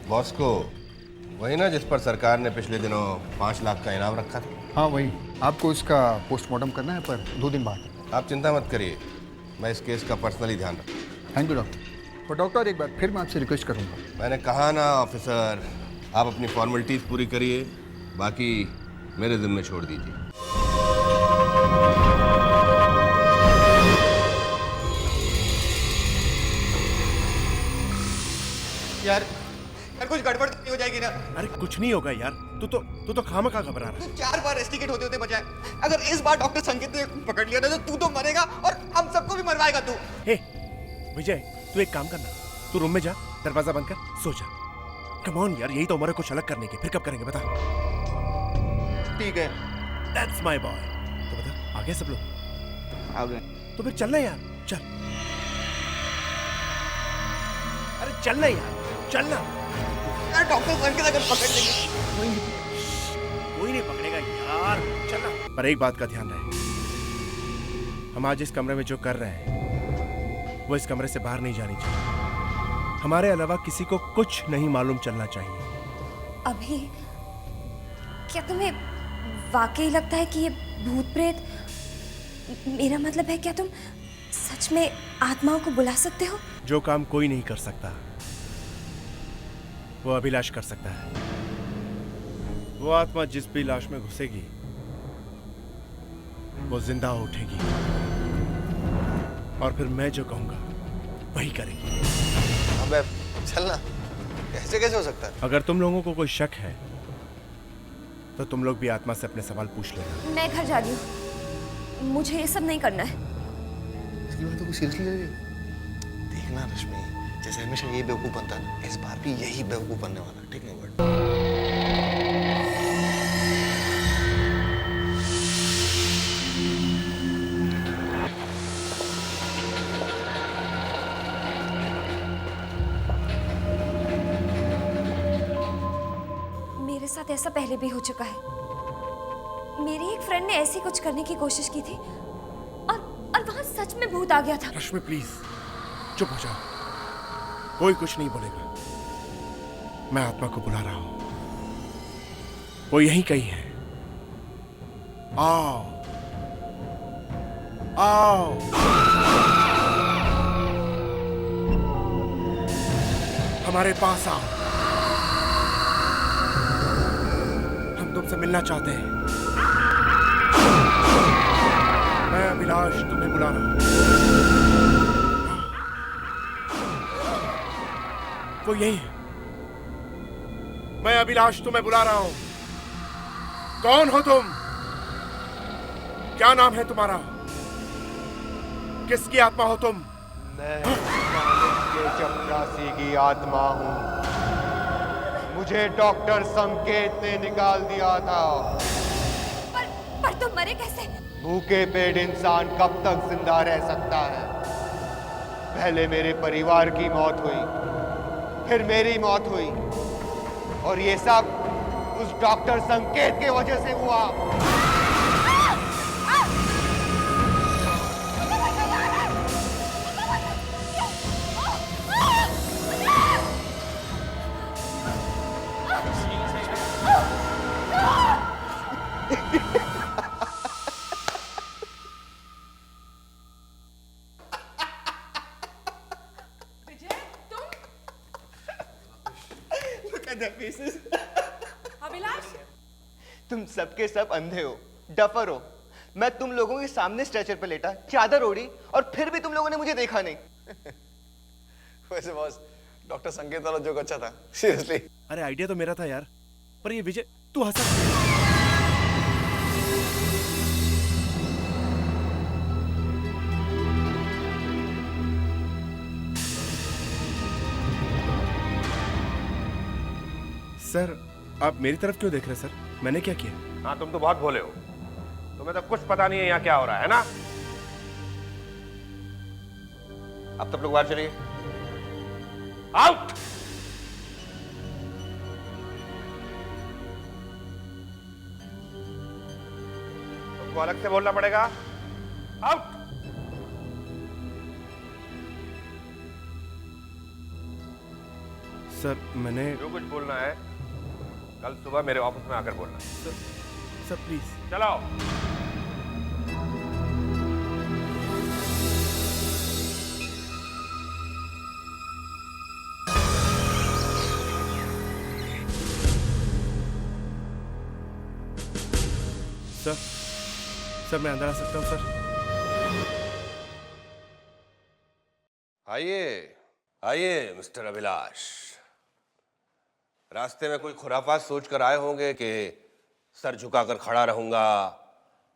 Boss को वही ना जिस पर सरकार ने पिछले दिनों 5 लाख का इनाम रखा था। हाँ वही, आपको इसका पोस्टमार्टम करना है पर 2 दिन बाद। आप चिंता मत करिए, मैं इस केस का पर्सनली ध्यान रखूँ। Thank you doctor. पर डॉक्टर एक बार फिर मैं आपसे रिक्वेस्ट करूँगा। मैंने कहा ना ऑफिसर, आप अपनी फॉर्मेलिटीज पूरी करिए, बाकी मेरे जिम्मे छोड़ दीजिए। यार यार कुछ गड़बड़ तो नहीं हो जाएगी ना? अरे कुछ नहीं होगा यार, तू तो खामखा घबरा रहा है। 4 बार रेस्टिकेट होते होते बचा है। अगर इस बार डॉक्टर संकेत ने पकड़ लिया ना तो तू तो मरेगा और हम सबको भी मरवाएगा तू। हे विजय, तू एक काम करना, तू रूम में जा, दरवाजा बंद कर, सो जा। कम ऑन यार, यही तो उम्र है कुछ अलग करने की, फिर कब करेंगे बता। ठीक है, दैट्स माय बॉय। तो बता, आ गए सब लोग? आ गए। तो फिर चलना यार, चल। अरे चलना यार, चलना। यार डॉक्टर संकेत अगर पकड़ लेंगे। कोई नहीं पकड़ेगा यार, चलना। पर एक बात का ध्यान रहे, हम आज इस कमरे में जो कर रहे हैं वो इस कमरे से बाहर नहीं जानी चाहिए। हमारे अलावा किसी को कुछ नहीं मालूम चलना चाहिए। अभी क्या तुम्हें वाकई लगता है कि ये भूत प्रेत, मेरा मतलब है क्या तुम सच में आत्माओं को बुला सकते हो? जो काम कोई नहीं कर सकता वो अभिलाष कर सकता है। वो आत्मा जिस भी लाश में घुसेगी वो जिंदा उठेगी और फिर मैं जो कहूंगा वही करेगी। अबे चलना, कैसे कैसे हो सकता है? अगर तुम लोगों को कोई शक है तो तुम लोग भी आत्मा से अपने सवाल पूछ लेना। मैं घर जा रही हूँ, मुझे ये सब नहीं करना है। इसकी बात तो कोई सीरियसली ले रही? देखना रश्मि, जैसे हमेशा यही बेवकूफ बनता है ना, इस बार भी यही बेवकूफ बनने वाला है। ठीक नहीं वर्ड? मेरे साथ ऐसा पहले भी हो चुका है। मेरी एक फ्रेंड ने ऐसी कुछ करने की कोशिश की थी और वहां सच में भूत आ गया था। रश्मि प्लीज चुप हो जाओ, कोई कुछ नहीं बोलेगा। मैं आत्मा को बुला रहा हूं, वो यहीं कहीं है। आओ आओ, हमारे पास आओ, हम तुमसे मिलना चाहते हैं। मैं अभिलाष तुम्हें बुला रहा हूं। वो यही है। मैं अभिलाष तुम्हें बुला रहा हूं। कौन हो तुम? क्या नाम है तुम्हारा? किसकी आत्मा हो तुम? मैं के चपरासी की आत्मा हूं। मुझे डॉक्टर संकेत ने निकाल दिया था। पर तुम मरे कैसे? भूखे पेट इंसान कब तक जिंदा रह सकता है? पहले मेरे परिवार की मौत हुई, फिर मेरी मौत हुई, और ये सब उस डॉक्टर संकेत के वजह से हुआ। अभिलाष, तुम सबके सब अंधे हो, डफर हो। मैं तुम लोगों के सामने स्ट्रेचर पे लेटा, चादर ओढ़ी, और फिर भी तुम लोगों ने मुझे देखा नहीं। वैसे बॉस, डॉक्टर संकेत वाला जोक अच्छा था, सीरियसली। अरे आइडिया तो मेरा था यार, पर ये विजय तू हंसा। सर आप मेरी तरफ क्यों देख रहे हैं सर? मैंने क्या किया? हाँ तुम तो बहुत भोले हो, तुम्हें तो कुछ पता नहीं है यहाँ क्या हो रहा है ना? अब तब लोग बाहर चलिए, आउट। तुमको अलग से बोलना पड़ेगा, आउट। सर मैंने जो कुछ बोलना है कल सुबह मेरे ऑफिस में आकर बोलना। Sir please. चलो। सर मैं अंदर आ सकता हूँ सर? आइए आइए मिस्टर अभिलाष। रास्ते में कोई खुराफात सोच कर आए होंगे कि सर झुकाकर खड़ा रहूंगा,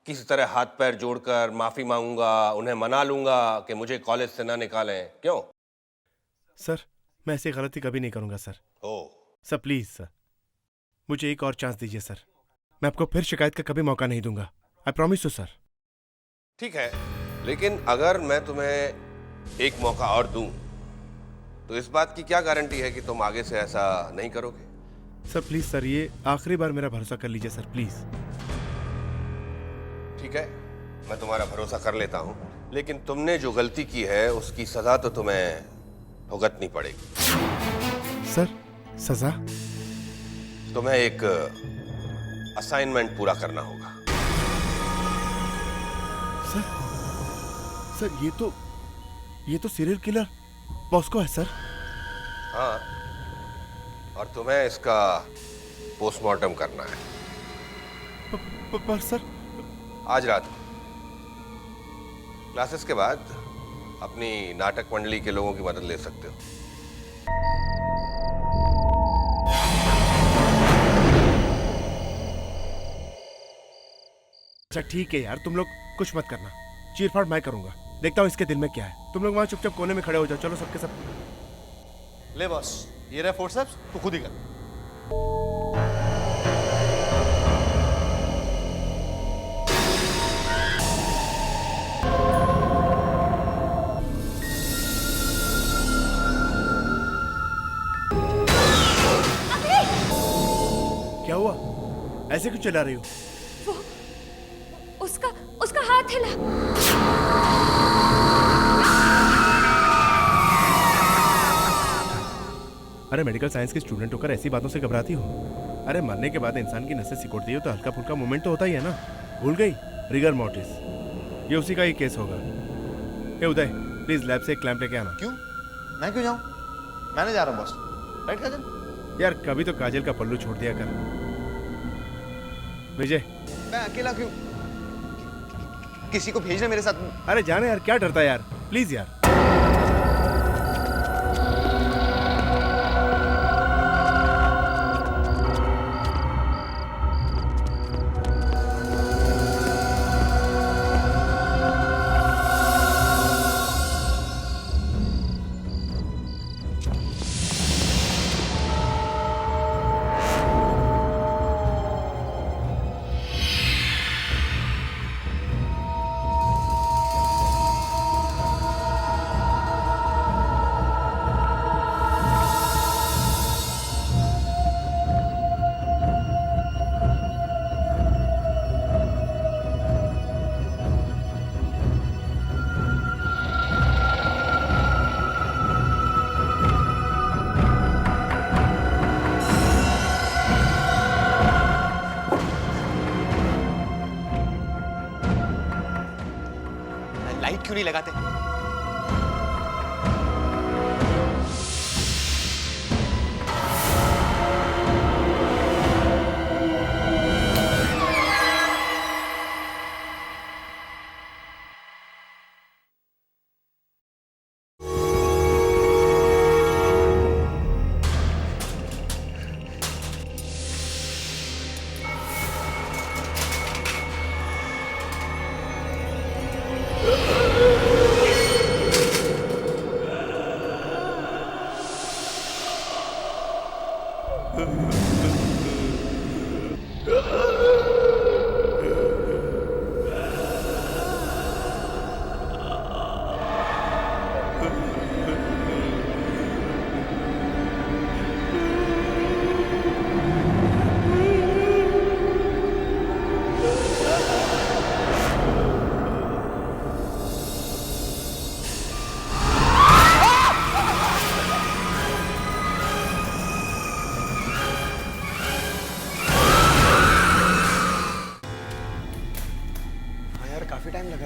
किसी तरह हाथ पैर जोड़कर माफी मांगूंगा, उन्हें मना लूंगा कि मुझे कॉलेज से ना निकालें। क्यों? सर मैं ऐसी गलती कभी नहीं करूंगा सर। ओ सर प्लीज सर, मुझे एक और चांस दीजिए सर। मैं आपको फिर शिकायत का कभी मौका नहीं दूंगा। I promise you sir. ठीक है, लेकिन अगर मैं तुम्हें एक मौका और दूं तो इस बात की क्या गारंटी है कि तुम आगे से ऐसा नहीं करोगे? सर प्लीज सर, ये आखिरी बार मेरा भरोसा कर लीजिए सर प्लीज। ठीक है, मैं तुम्हारा भरोसा कर लेता हूं, लेकिन तुमने जो गलती की है उसकी सजा तो तुम्हें भुगतनी पड़ेगी। सर सजा? तुम्हें एक असाइनमेंट पूरा करना होगा। सर ये तो सीरियल किलर बॉस्को है सर। हाँ, और तुम्हें इसका पोस्टमार्टम करना है। पर सर आज रात क्लासेस के बाद अपनी नाटक मंडली के लोगों की मदद ले सकते हो। अच्छा ठीक है यार, तुम लोग कुछ मत करना, चीरफाड़ मैं करूंगा। देखता हूँ इसके दिल में क्या है। तुम लोग वहां चुपचाप कोने में खड़े हो जाओ। चलो सबके सब। ले बॉस, ये रहा फोर्सेप्स, तू खुद ही कर। क्या हुआ? ऐसे क्यों चला रही हो? उसका हाथ हिला। अरे मेडिकल साइंस के स्टूडेंट होकर ऐसी बातों से घबराती हो? अरे मरने के बाद इंसान की नसें सिकुड़ती हो तो हल्का फुल्का मूवमेंट तो होता ही है ना। भूल गई? रिगर मोर्टिस, ये उसी का ही केस होगा। ए उदय, प्लीज लैब से एक क्लैंप लेके आना। क्यों? मैं क्यों जाऊं? मैं नहीं जा रहा हूं बॉस। राइट काजल? यार कभी तो काजल का पल्लू छोड़ दिया कर। विजय। मैं अकेला क्यों? किसी को भेजना मेरे साथ। अरे जाने यार, क्या डरता है यार, प्लीज यार। लाइट क्यों नहीं लगाते?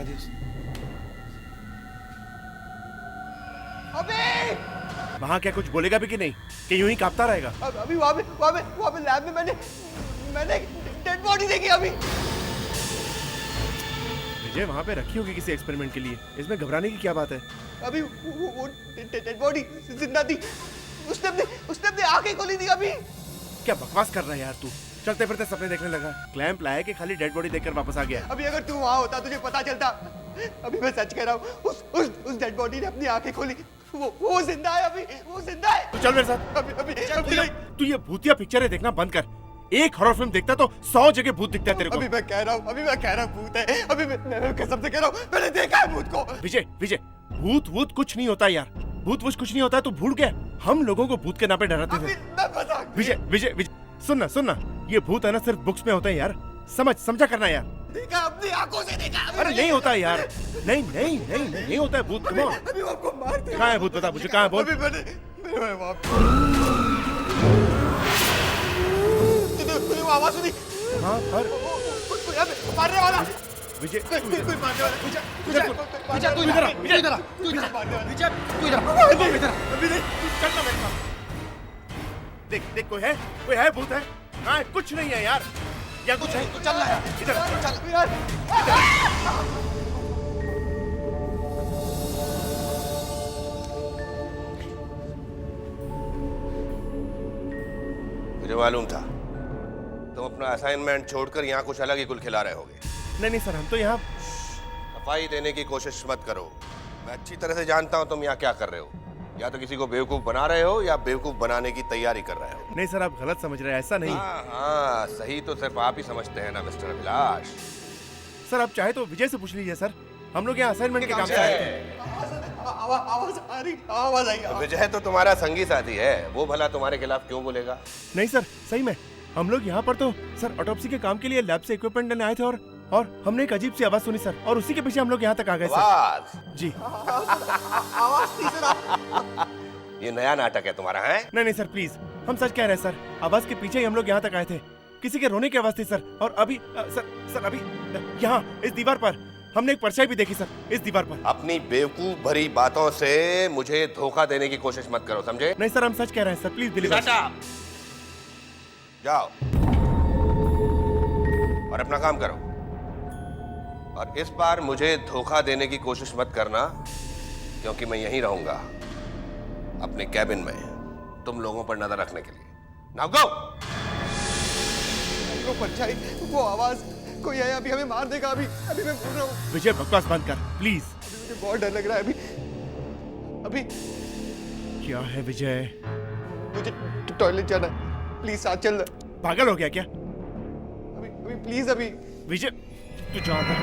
Adios. अभी वहां क्या कुछ बोलेगा भी कि नहीं, कि यूं ही कांपता रहेगा? अभी वहाँ पे लैब में मैंने डेड बॉडी देखी अभी। विजय वहां पे रखी होगी किसी एक्सपेरिमेंट के लिए, इसमें घबराने की क्या बात है? अभी वो डेड बॉडी जिंदा थी। उसने अपनी आंखें खोली थी अभी। क्या बकवास कर रहा है यार तू? चलते फिरते सपने देखने लगा। क्लैंप लाया कि खाली डेड बॉडी देखकर वापस आ गया? अभी अगर तू वहाँ होता तुझे पता चलता। अभी मैं सच कह रहा हूँ, उस डेड बॉडी ने अपनी आंखें खोली। वो जिंदा है अभी, वो जिंदा है। तू चल मेरे साथ। अभी तू ये भूतिया पिक्चरें देखना बंद कर। एक हॉरर फिल्म देखता तो 100 जगह भूत दिखता है तेरे को। अभी मैं कह रहा हूँ भूत है। अभी मैं कसम से कह रहा हूँ, मैंने देखा है भूत को। विजय भूत कुछ नहीं होता यार। भूत कुछ नहीं होता, तू भूल गया। हम लोगों को भूत के नाम पे डराते थे। विजय विजय, ये भूत है ना सिर्फ बुक्स में होते हैं यार। समझा करना यार। देखा अपनी आंखों से देखा। अरे नहीं होता है यार। नहीं होता है भूत। Come on. अभी वो आपको मार देगा। कहाँ है भूत? बता मुझे, कहाँ है? बोल। अभी मैंने तूने वो आवाज सुनी? हाँ पर कोई मारने वाला। विजय कोई मारने वाला। विजय तू इधर आ, विजय इधर आ, तू इधर आ, विजय तू इधर आ, तू इधर आ। अभी नहीं। चलना मेरे साथ। देख कोई है भूत है? हाँ कुछ नहीं है यार। या कुछ है तो चल रहा है। इधर चल यार। मुझे मालूम था तुम अपना असाइनमेंट छोड़कर यहाँ कुछ अलग ही गुल खिला रहे होगे। नहीं सर, हम तो यहाँ सफाई देने की कोशिश मत करो। मैं अच्छी तरह से जानता हूँ तुम यहाँ क्या कर रहे हो। या तो किसी को बेवकूफ बना रहे हो या बेवकूफ बनाने की तैयारी कर रहे हो। नहीं सर, आप गलत समझ रहे हैं। ऐसा नहीं। हाँ, सही तो सिर्फ आप ही समझते हैं ना मिस्टर अभिलाष। सर आप चाहे तो विजय से पूछ लीजिए सर। हम लोग यहाँ असाइनमेंट के काम से आए थे। आवाज आई। विजय तो तुम्हारा संगी साथी है, वो भला तुम्हारे खिलाफ क्यों बोलेगा? नहीं सर, सही में हम लोग यहाँ पर तो सर ऑटोप्सी के काम के लिए लैब से इक्विपमेंट लेने आए थे और हमने एक अजीब सी आवाज सुनी सर, और उसी के पीछे हम लोग यहाँ तक आ गए सर। आवाज? जी। आवाज थी सर। ये नया नाटक है तुम्हारा, है? नहीं सर प्लीज, हम सच कह रहे हैं सर। आवाज के पीछे ही हम लोग यहाँ तक आए थे। किसी के रोने की आवाज थी सर। और अभी सर अभी यहाँ इस दीवार पर हमने एक परछाई भी देखी सर, इस दीवार पर। अपनी बेवकूफ भरी बातों से मुझे धोखा देने की कोशिश मत करो, समझे? नहीं सर, हम सच कह रहे हैं सर, प्लीज बिलीव। जाओ और अपना काम करो। और इस बार मुझे धोखा देने की कोशिश मत करना, क्योंकि मैं यहीं रहूंगा अपने कैबिन में तुम लोगों पर नजर रखने के लिए। Now go. वो परछाई, वो आवाज, कोई है अभी हमें मार देगा। अभी मैं बोल रहा हूँ। विजय बकवास बंद कर प्लीज। अभी मुझे बहुत डर लग रहा है। अभी क्या है विजय? मुझे टॉयलेट जाना है, प्लीज साथ चल। पागल हो गया क्या? अभी प्लीज। अभी विजय तू जा अंदर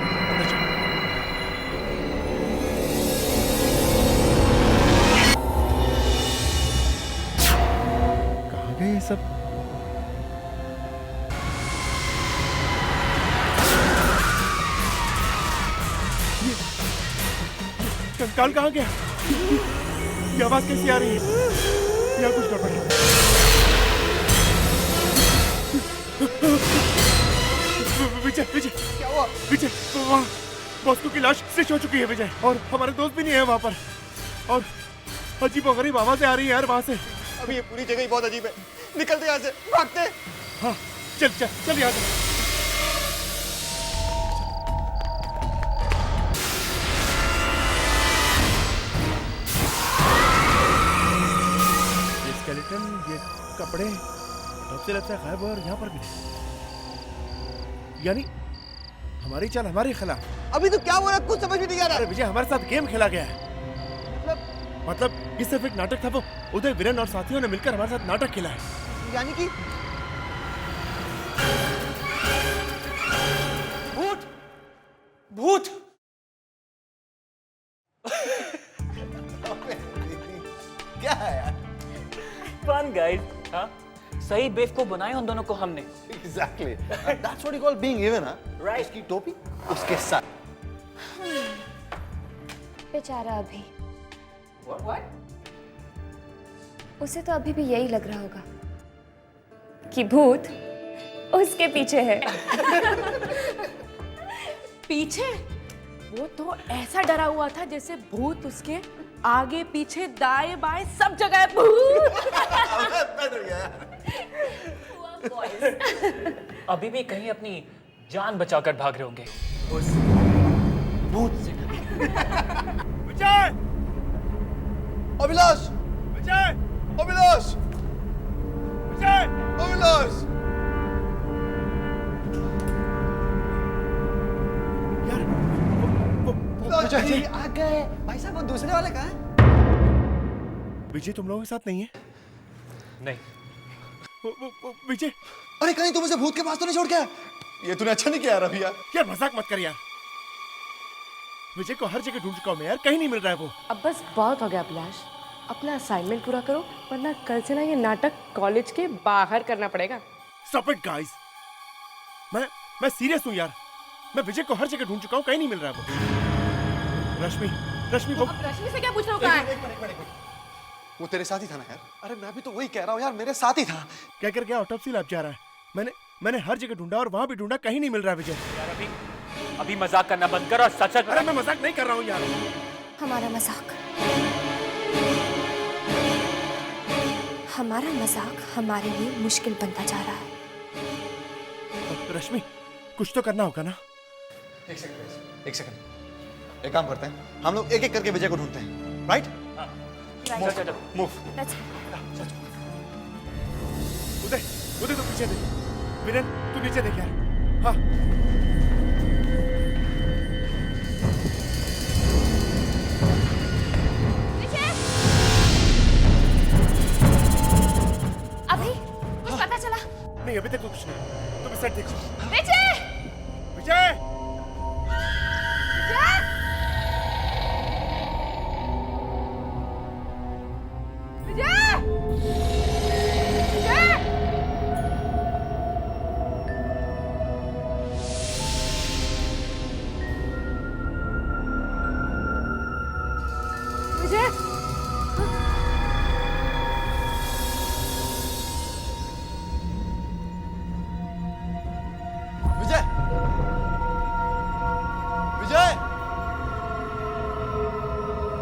जा। कहाँ गए ये सब? कंकाल कहाँ गया? ये आवाज कैसी आ रही है? यहाँ कुछ गड़बड़ है। विजय क्या हुआ? विजय वहाँ बॉस्को की लाश स्टिच हो चुकी है विजय, और हमारे दोस्त भी नहीं है वहाँ पर, और अजीब और गरीब आवाजें आ रही है यार वहाँ से। अभी ये पूरी जगह ही बहुत अजीब है। निकलते यहाँ से, भागते। हाँ चल यहाँ से। ये स्केलेटन, ये कपड़े सबसे लगता है गायब, और यहाँ पर भी नहीं। यानी हमारी चाल हमारे खिलाफ। अभी तो क्या हो रहा है, कुछ समझ में नहीं आ रहा। अरे विजय, हमारे साथ गेम खेला गया है। मतलब ये सिर्फ एक नाटक था। वो उदय, वीरेन और साथियों ने मिलकर हमारे साथ नाटक खेला है। यानी कि भूत क्या है यार? Fun guys. हाँ, सही बेवकूफ बनाए उन दोनों को हमने। Exactly. That's what you call being even, huh? Right. उसकी टोपी उसके साथ। बेचारा अभी, What? उसे तो अभी भी यही लग रहा होगा कि भूत उसके पीछे है। पीछे? वो तो ऐसा डरा हुआ था जैसे भूत उसके आगे पीछे दाएं बाएं सब जगह है भूत। अभी भी कहीं अपनी जान बचाकर भाग रहे होंगे उस भूत से। विजय! अभिलाष! विजय! अभिलाष! विजय! अभिलाष! यार विजय आ गए। भाई साहब वो दूसरे वाले कहाँ हैं? विजय तुम लोगों के साथ नहीं है? नहीं। विजय! अरे कहीं तुम उसे भूत के पास तो नहीं छोड़ के आया? ये तूने अच्छा नहीं किया यार अभी यार। यार मजाक मत कर यार। विजय को हर जगह ढूंढ चुका हूं मैं यार, कहीं नहीं मिल रहा है वो। अब बस बहुत हो गया अभिलाष, अपना असाइनमेंट पूरा करो वरना कल से ना ये नाटक कॉलेज के बाहर करना पड़ेगा। Stop it guys! मैं सीरियस हूं यार। मैं विजय को हर जगह ढूंढ चुका हूं, कहीं नहीं मिल रहा है वो। रश्मि वो। अब रश्मि से क्या पूछ रहा हूँ? कहाँ है? एक मिनट। वो तेरे साथ ही था ना यार? अरे मैं भी तो वही कह रहा हूँ यार, मेरे साथ ही था। क्या कर गया? ऑटोप्सी लैब जा रहा है। मैंने हर जगह ढूंढा और वहां भी ढूंढा, कहीं नहीं मिल रहा है विजय। यार अभी मजाक करना बंद कर और सच सच। अरे मैं मजाक नहीं कर रहा हूँ यार। हमारा मजाक हमारे लिए मुश्किल बनता जा रहा है। रश्मि कुछ तो करना होगा ना। एक सेकंड। एक काम करते हैं, हम लोग एक एक करके विजय को ढूंढते हैं, राइट? चलो मूव। उदय तू पीछे देख। विरेन तू नीचे देख यार। हाँ अभी कुछ पता चला? नहीं अभी तक तो कुछ नहीं। तुम इस साइड देखो। विजय! विजय!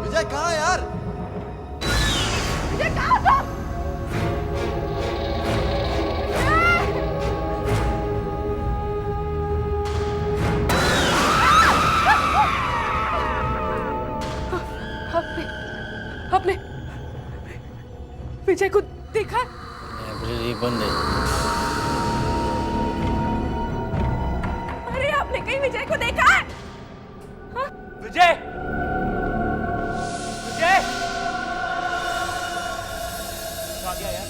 विजय कहाँ है यार? विजय कहाँ हो तुम? आपने विजय को देखा? लाइब्रेरी बंद है। अरे आपने कहीं विजय को देखा? हाँ? विजय! विजय! आ गया यार।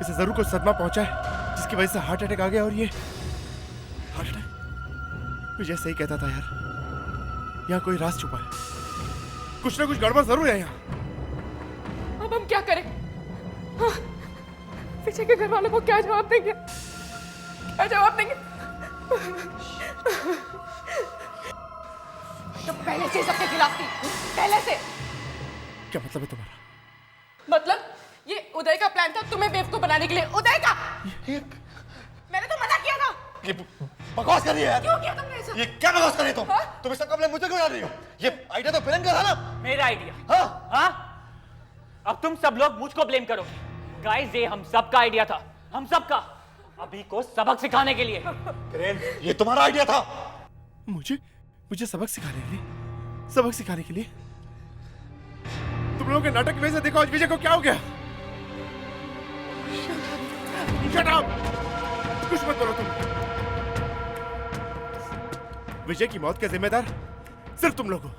इसे जरूर कुछ सदमा पहुंचा है जिसकी वजह से हार्ट अटैक आ गया। और ये हार्ट अटैक, विजय सही कहता था यार, यहाँ कोई राज छुपा है। कुछ ना कुछ गड़बड़ जरूर है यहाँ। अब हम क्या करें? हाँ, विजय के घर वालों को क्या जवाब देंगे? क्या जवाब देंगे? तो पहले से सबके खिलाफ थी, पहले से। क्या मतलब है तुम्हारा? मतलब ये उदय का प्लान था तुम्हें बेवकूफ बनाने के लिए। उदय का? मैंने तो मना किया था। ये बकवास कर रही है यार। क्यों किया तुमने ऐसा? ये क्या बकवास कर रही हो तुम? हाँ? तुम इसका कंप्लेन मुझे क्यों डाल रही हो? ये आइडिया तो विलन का था ना? मेरा आइडिया। हाँ? हाँ? अब तुम सब लोग मुझको ब्लेम करोगे। गाइस ये हम सबका आइडिया था, हम सबका, अभी को सबक सिखाने के लिए। किरण, ये तुम्हारा आइडिया था। मुझे सबक सिखाने के लिए? सबक सिखाने के लिए? तुम लोगों के नाटक की वजह से देखो आज विजय को क्या हो गया। Shut up! कुछ मत बोलो तुम। विजय की मौत के जिम्मेदार सिर्फ तुम लोग हो,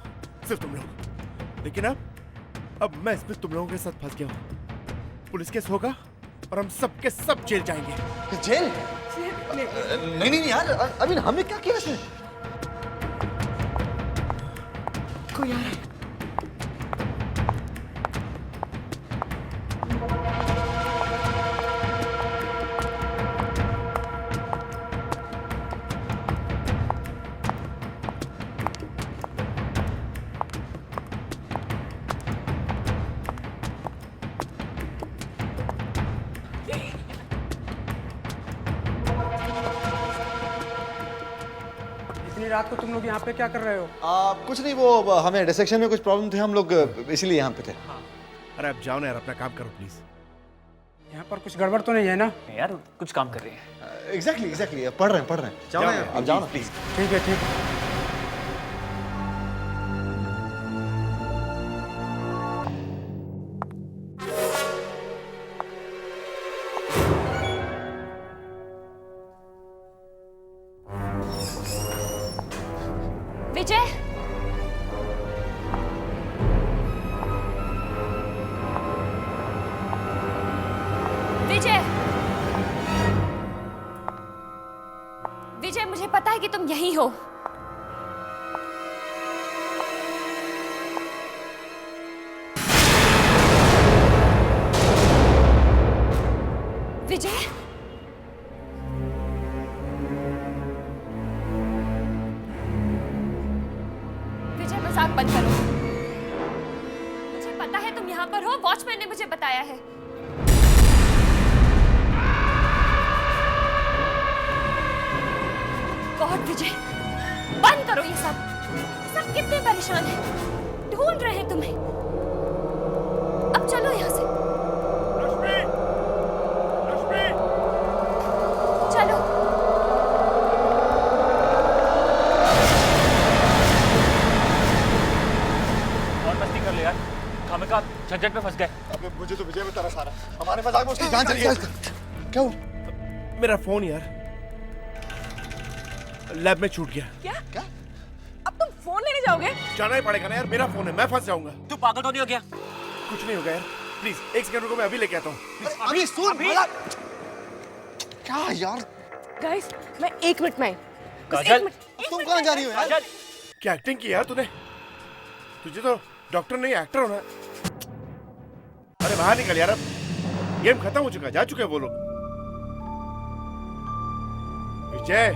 सिर्फ तुम लोग। लेकिन अब मैं इसमें तुम लोगों के साथ फंस गया हूं। पुलिस केस होगा और हम सब के सब जेल जाएंगे। जेल? नहीं यार, अभी हमने क्या किया इसमें? कोई आ रहा है। रात को तुम लोग यहाँ पे क्या कर रहे हो? कुछ नहीं, वो हमें डिसेक्शन में कुछ प्रॉब्लम थे, हम लोग इसीलिए यहाँ पे थे। अरे आप जाओ ना यार, अपना काम करो प्लीज। यहाँ पर कुछ गड़बड़ तो नहीं है ना? यार कुछ काम कर रहे हैं। एग्जैक्टली पढ़ रहे हैं। जाओ ना, आप जाओ ना प्लीज। ठीक है, ठीक है। विजय, विजय, विजय, मुझे पता है कि तुम यहीं हो। विजय, विजय, मजाक बंद करो। मुझे पता है तुम यहाँ पर हो, वॉचमैन ने मुझे बताया है। गॉड विजय, बंद करो ये सब कितने परेशान हैं, ढूंढ रहे हैं तुम्हें। अब चलो यहाँ से। रश्मि! रश्मि! चलो। और मस्ती कर ले यार, खामखा झंझट में फंस गए। अबे मुझे तो विजय में तरस आ रहा है, हमारे मजाक में उसकी जान चली गई। क्या हुआ? मेरा फोन यार लैब में छूट गया। क्या? अब तुम फोन लेने जाओगे? जाना ही पड़ेगा ना यार, मेरा फोन है, मैं फंस जाऊंगा। तू पागल तो नहीं हो गया? कुछ नहीं होगा यार, प्लीज एक सेकंड रुको, मैं अभी लेके आता हूँ। अभी सुन भला। क्या यार? गाइस, मैं 1 मिनट में आई। बस काजल! 1 मिनट। तुम कहाँ जा रही हो यार? काजल! क्या एक्टिंग की यार तूने? तुझे तो डॉक्टर नहीं एक्टर होना। अरे बाहर निकल यार, अब गेम खत्म हो चुका, जा चुके हैं वो लोग। विजय,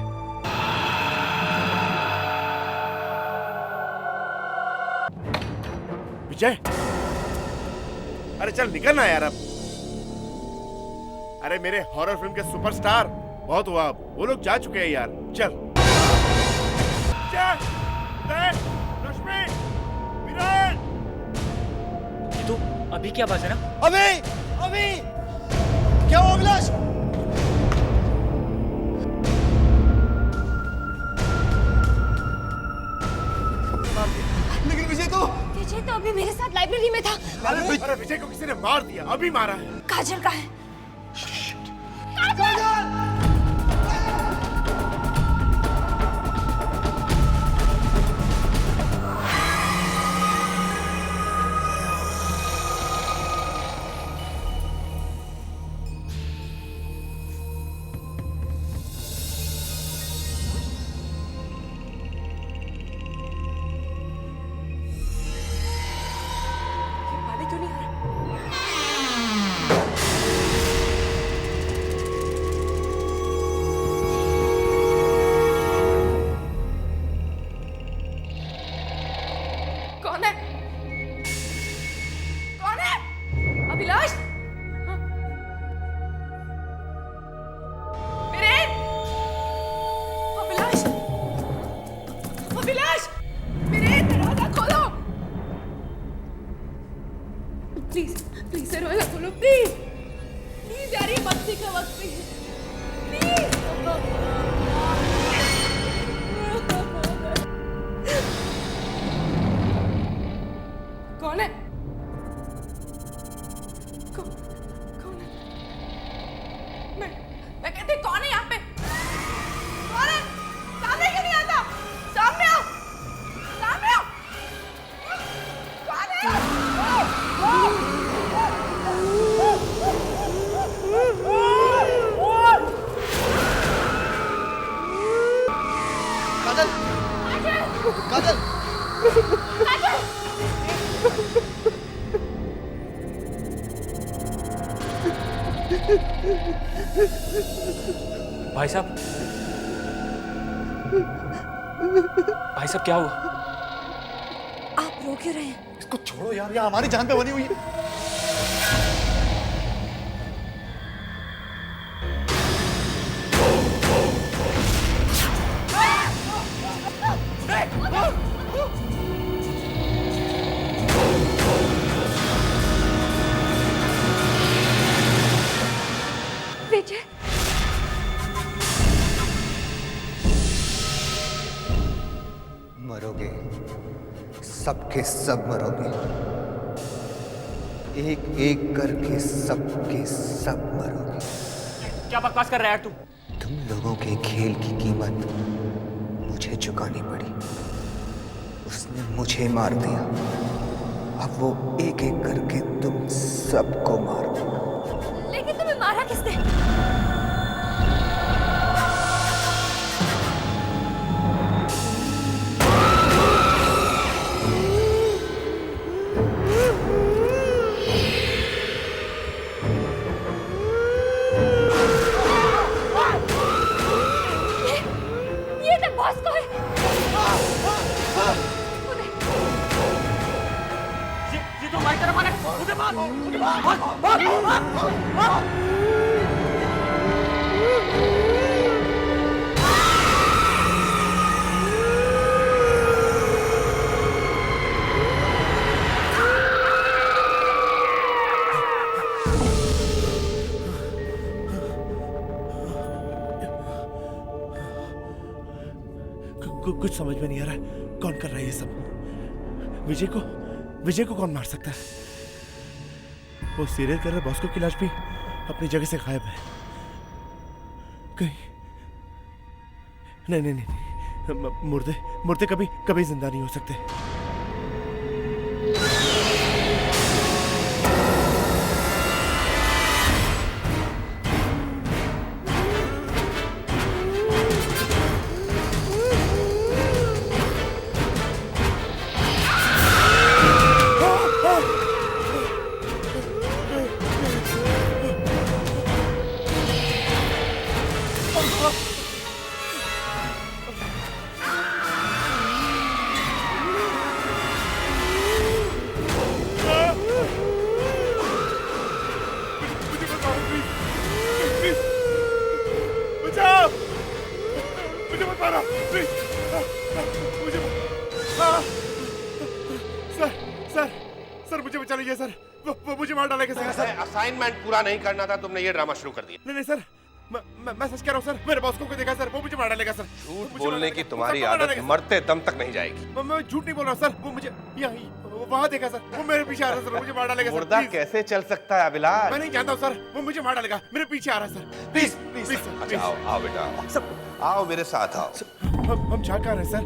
विजय, अरे चल निकल ना यार अब। अरे मेरे हॉरर फिल्म के सुपरस्टार, बहुत हुआ अब, वो लोग जा चुके हैं यार, चल। रश्मि, विराट! ये तो अभी क्या बात है ना? अभी क्या हुआ अभिलाष? लेकिन विजय तो अभी मेरे साथ लाइब्रेरी में था। अरे विजय को किसी ने मार दिया, अभी मारा है। काजल का है। पानी क्यों नहीं आ रहा? कौन है? कौन है? अभिलाष? हाँ? वीरेन? अभिलाष? अभिलाष? वीरेन, दरवाजा खोलो। प्लीज प्लीज दरवाजा खोलो, प्लीज प्लीज यार, ये मस्ती का वक्त नहीं है, कौन है? कौन है? मैं कहती कौन है यहाँ पे? कौन है? सामने क्यों नहीं आता? सामने आओ, सामने आओ। कौन है? काजल! भाई साहब, भाई साहब क्या हुआ? आप रो क्यों रहे हैं? इसको छोड़ो यार, यहाँ हमारी जान पे बनी हुई है। विजय, मरोगे, सबके सब मरोगे, एक एक करके सबके सब मरोगे। क्या बकवास कर रहा है यार तू? तुम लोगों के खेल की कीमत मुझे चुकानी पड़ी। उसने मुझे मार दिया, अब वो एक एक करके तुम सबको मार देगा। लेकिन तुम्हें मारा किसने? ये तो बॉस को है। ये तो हमारी तरफ आने उधर मार, उधर मार। कुछ समझ में नहीं आ रहा है, कौन कर रहा है ये सब? विजय को कौन मार सकता है? वो सीरियल किलर बॉस्को की लाश भी अपनी जगह से गायब है। कहीं नहीं, मुर्दे कभी जिंदा नहीं हो सकते। सर मुझे बचा लीजिए सर, वो मुझे मार डालेगा सर। असाइनमेंट पूरा नहीं करना था, तुमने ये ड्रामा शुरू कर दिया। नहीं सर, मैं सच कह रहा हूँ सर, मेरे बॉस को देखा सर, वो मुझे मार डालेगा सर। झूठ बोलने की तुम्हारी आदत मरते दम तक नहीं जाएगी। मैं झूठ नहीं बोल रहा सर, वो मुझे वहाँ देखा सर, वो मेरे पीछे आ रहा है सर, मुझे मार डालेगा सर। मुर्दा कैसे चल सकता है अभिलाष? मैं नहीं जानता हूँ सर, वो मुझे मार डालेगा, मेरे पीछे आ रहा है सर। प्लीज प्लीज अच्छा आओ बेटा, आओ मेरे साथ आओ। हम जा कहाँ रहे सर?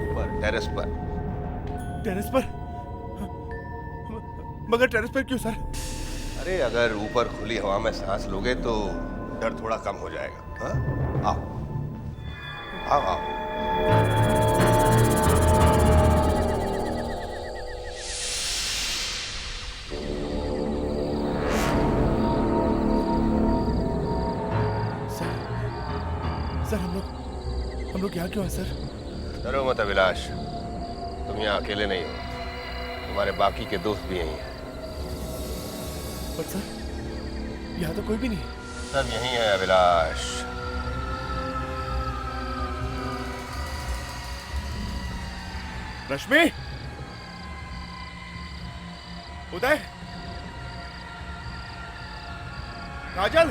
ऊपर टेरेस पर। टेरेस पर? मगर टेरेस पर क्यों सर? अरे अगर ऊपर खुली हवा में सांस लोगे तो डर थोड़ा कम हो जाएगा। हाँ आओ आओ आओ। सर हम लोग यहाँ क्यों हैं सर? डरो मत अभिलाष, तुम यहाँ अकेले नहीं हो, तुम्हारे बाकी के दोस्त भी यहीं हैं। पर सर यहाँ तो कोई भी नहीं है। सब यहीं है अभिलाष। रश्मि, उदय, काजल,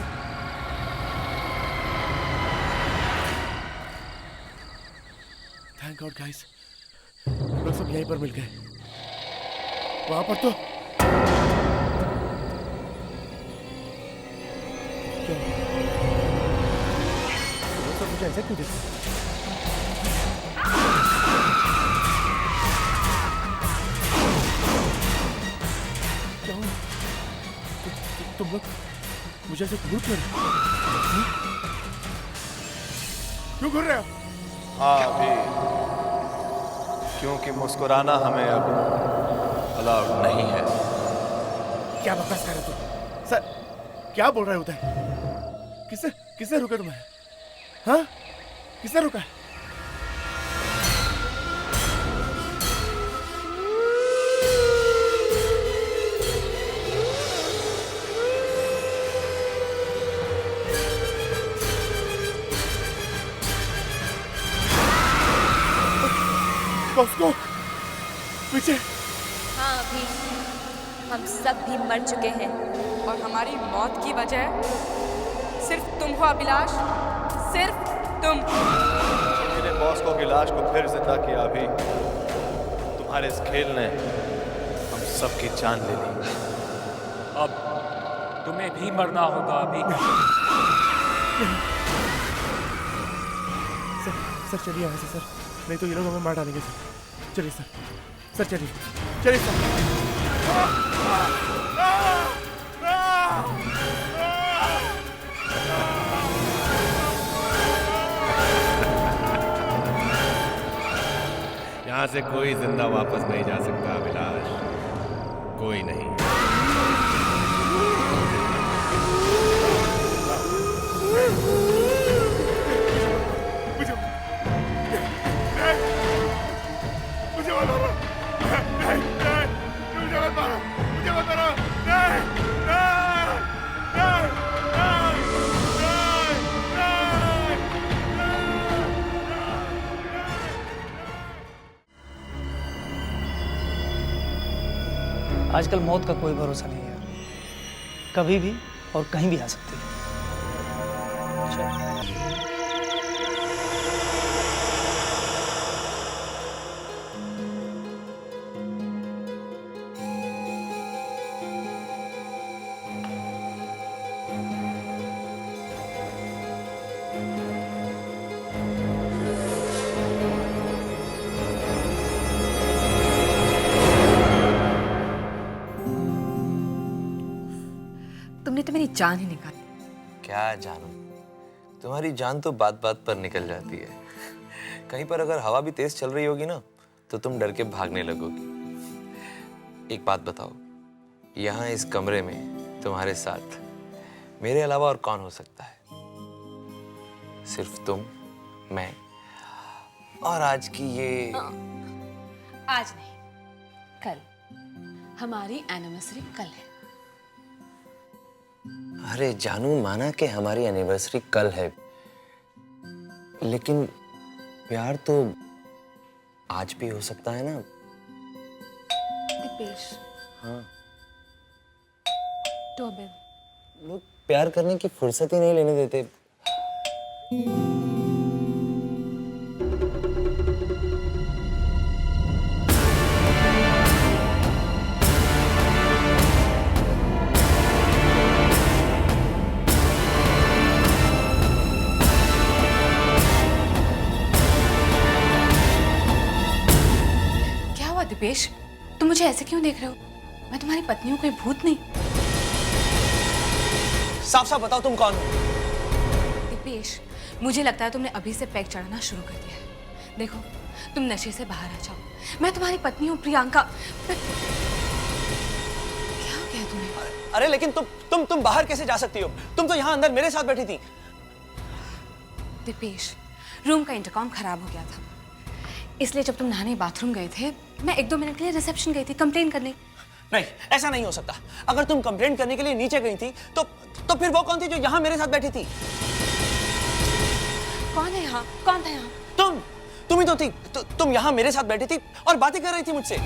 थैंक गॉड गाइस, हम लोग सब यहीं पर मिल गए। वहां पर तो क्या सब मुझे ऐसे क्यों देखते? क्या हुआ? तुम लोग मुझे ऐसे घूर क्यों रहे हो? क्यों घूर रहे हो? हाँ अभी, क्योंकि मुस्कुराना हमें अब अलाउड नहीं है। क्या बकवास कर रहे हो तुम? सर क्या बोल रहे होते हैं? किसने रुका तुम्हें? हाँ, किसने रुका? बॉस्को, पीछे। हाँ अभी हम सब भी मर चुके हैं और हमारी मौत की वजह सिर्फ तुम हो अभिलाष, सिर्फ तुम। मेरे बॉस को गिलाश को फिर जिंदा किया अभी। तुम्हारे इस खेल ने हम सबकी जान ले ली। अब तुम्हें भी मरना होगा अभी। सर चलिए यहाँ से सर, नहीं तो ये लोग हमें मार डालेंगे सर। चलिए सर, सर चलिए, चलिए सर। यहाँ से कोई जिंदा वापस नहीं जा सकता अभिलाष, कोई नहीं। आजकल मौत का कोई भरोसा नहीं है यार, कभी भी और कहीं भी आ सकती है। तुमने तो मेरी जान ही निकाली। क्या जानू, तुम्हारी जान तो बात बात पर निकल जाती है। कहीं पर अगर हवा भी तेज चल रही होगी ना तो तुम डर के भागने लगोगी। एक बात बताओ, यहाँ इस कमरे में तुम्हारे साथ मेरे अलावा और कौन हो सकता है? सिर्फ तुम, मैं और आज की ये आज नहीं, कल। हमारी एनिवर्सरी कल है। अरे जानू, माना कि हमारी एनिवर्सरी कल है, लेकिन प्यार तो आज भी हो सकता है ना। दीपेश। हाँ, तो अबे लोग प्यार करने की फुर्सत ही नहीं लेने देते। दीपेश, तुम मुझे ऐसे क्यों देख रहे हो? मैं तुम्हारी पत्नी हूँ, कोई भूत नहीं। साफ साफ बताओ तुम कौन हो? दीपेश, मुझे लगता है तुमने अभी से पैक चढ़ाना शुरू कर दिया है। देखो, तुम नशे से बाहर आ जाओ। मैं तुम्हारी पत्नी हूँ प्रियंका। क्या हो गया तुम्हें? अरे लेकिन तुम बाहर कैसे जा सकती हो? तुम तो यहाँ अंदर मेरे साथ बैठी थी। दीपेश, रूम का इंटरकॉम खराब हो गया था, इसलिए जब तुम नहाने बाथरूम गए थे, मैं 1-2 मिनट के लिए रिसेप्शन गई थी कंप्लेन करने। नहीं, ऐसा नहीं हो सकता। अगर तुम कंप्लेंट करने के लिए नीचे गई थी तो फिर वो कौन थी जो यहाँ मेरे साथ बैठी थी? कौन है यहाँ? कौन था यहाँ? तुम ही तो थी। तुम यहाँ मेरे साथ बैठी थी और बातें कर रही थी मुझसे।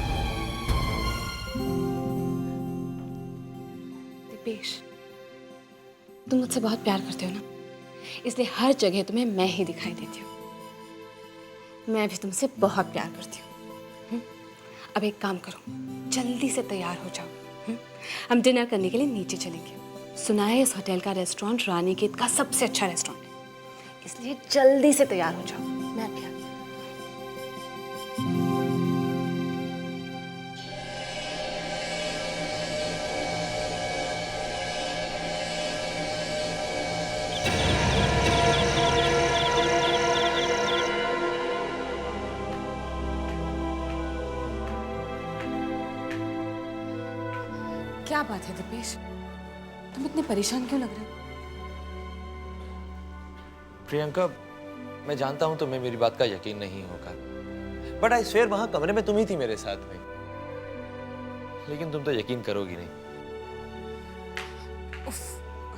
दीपेश, तुम मुझसे बहुत प्यार करते हो ना, इसलिए हर जगह तुम्हें मैं ही दिखाई देती हूँ। मैं भी तुमसे बहुत प्यार करती हूँ। अब एक काम करो, जल्दी से तैयार हो जाओ। हम डिनर करने के लिए नीचे चलेंगे। सुना है इस होटल का रेस्टोरेंट रानीखेत का सबसे अच्छा रेस्टोरेंट है, इसलिए जल्दी से तैयार हो जाओ। मैं भी क्या बात है दीपेश, तुम इतने परेशान क्यों लग रहे हो? प्रियंका, मैं जानता हूं तुम्हें मेरी बात का यकीन नहीं होगा, बट आई स्वेयर वहां कमरे में तुम ही थी मेरे साथ में। लेकिन तुम तो यकीन करोगी नहीं।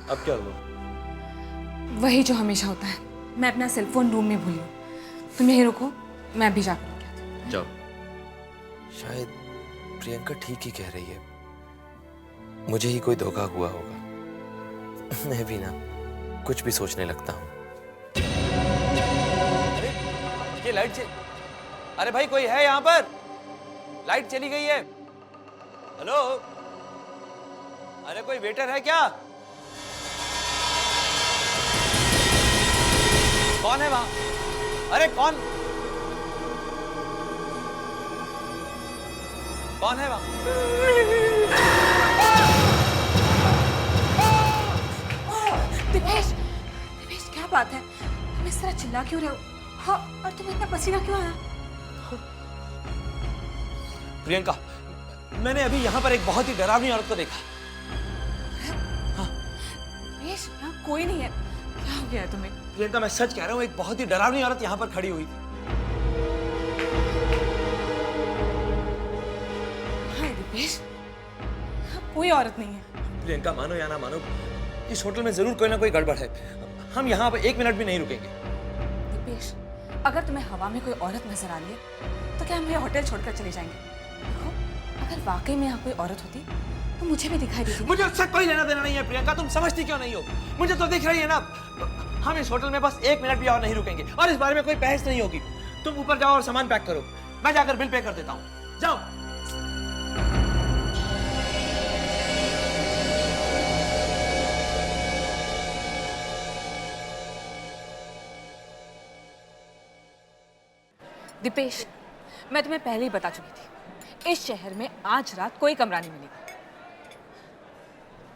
अब क्या हुआ? वही जो हमेशा होता है। मैं अपना सेलफोन रूम में भूली हूँ। तुम यहीं रुको, मैं अभी जाकर लेके आती हूँ। जाओ। शायद प्रियंका ठीक ही कह रही है, मुझे ही कोई धोखा हुआ होगा। मैं भी ना कुछ भी सोचने लगता हूँ। अरे ये लाइट अरे भाई कोई है यहाँ पर? लाइट चली गई है। हेलो, अरे कोई वेटर है क्या? कौन है वहां? अरे कौन है वहां? दिपेश, दिपेश क्या बात है? तुम इस तरह चिल्ला क्यों रहे हो? हाँ, और तुम्हें इतना पसीना क्यों आया? प्रियंका, मैंने अभी यहाँ पर एक बहुत ही डरावनी औरत को देखा। दिपेश, यहाँ कोई नहीं है। क्या हो गया है तुम्हें? प्रियंका, मैं सच कह रहा हूँ, एक बहुत ही डरावनी औरत यहाँ पर खड़ी हुई थी। हाँ दिपेश, यहाँ कोई औरत नहीं है। प्रियंका, मानो या ना मानो, इस होटल में जरूर कोई ना कोई गड़बड़ है। हम यहाँ पर 1 मिनट भी नहीं रुकेंगे। दिपेश, अगर तुम्हें हवा में कोई औरत नजर आ रही है तो क्या हम ये होटल छोड़कर चले जाएंगे? देखो, अगर वाकई में यहाँ कोई औरत होती तो मुझे भी दिखाई देती। मुझे उससे कोई लेना देना नहीं है प्रियंका, तुम समझती क्यों नहीं हो? मुझे तो दिख रही है ना। हम इस होटल में बस 1 मिनट भी और नहीं रुकेंगे और इस बारे में कोई बहस नहीं होगी। तुम ऊपर जाओ और सामान पैक करो, मैं जाकर बिल पे कर देता हूँ। जाओ। दिपेश, मैं तुम्हें पहले ही बता चुकी थी, इस शहर में आज रात कोई कमरा नहीं मिलेगा।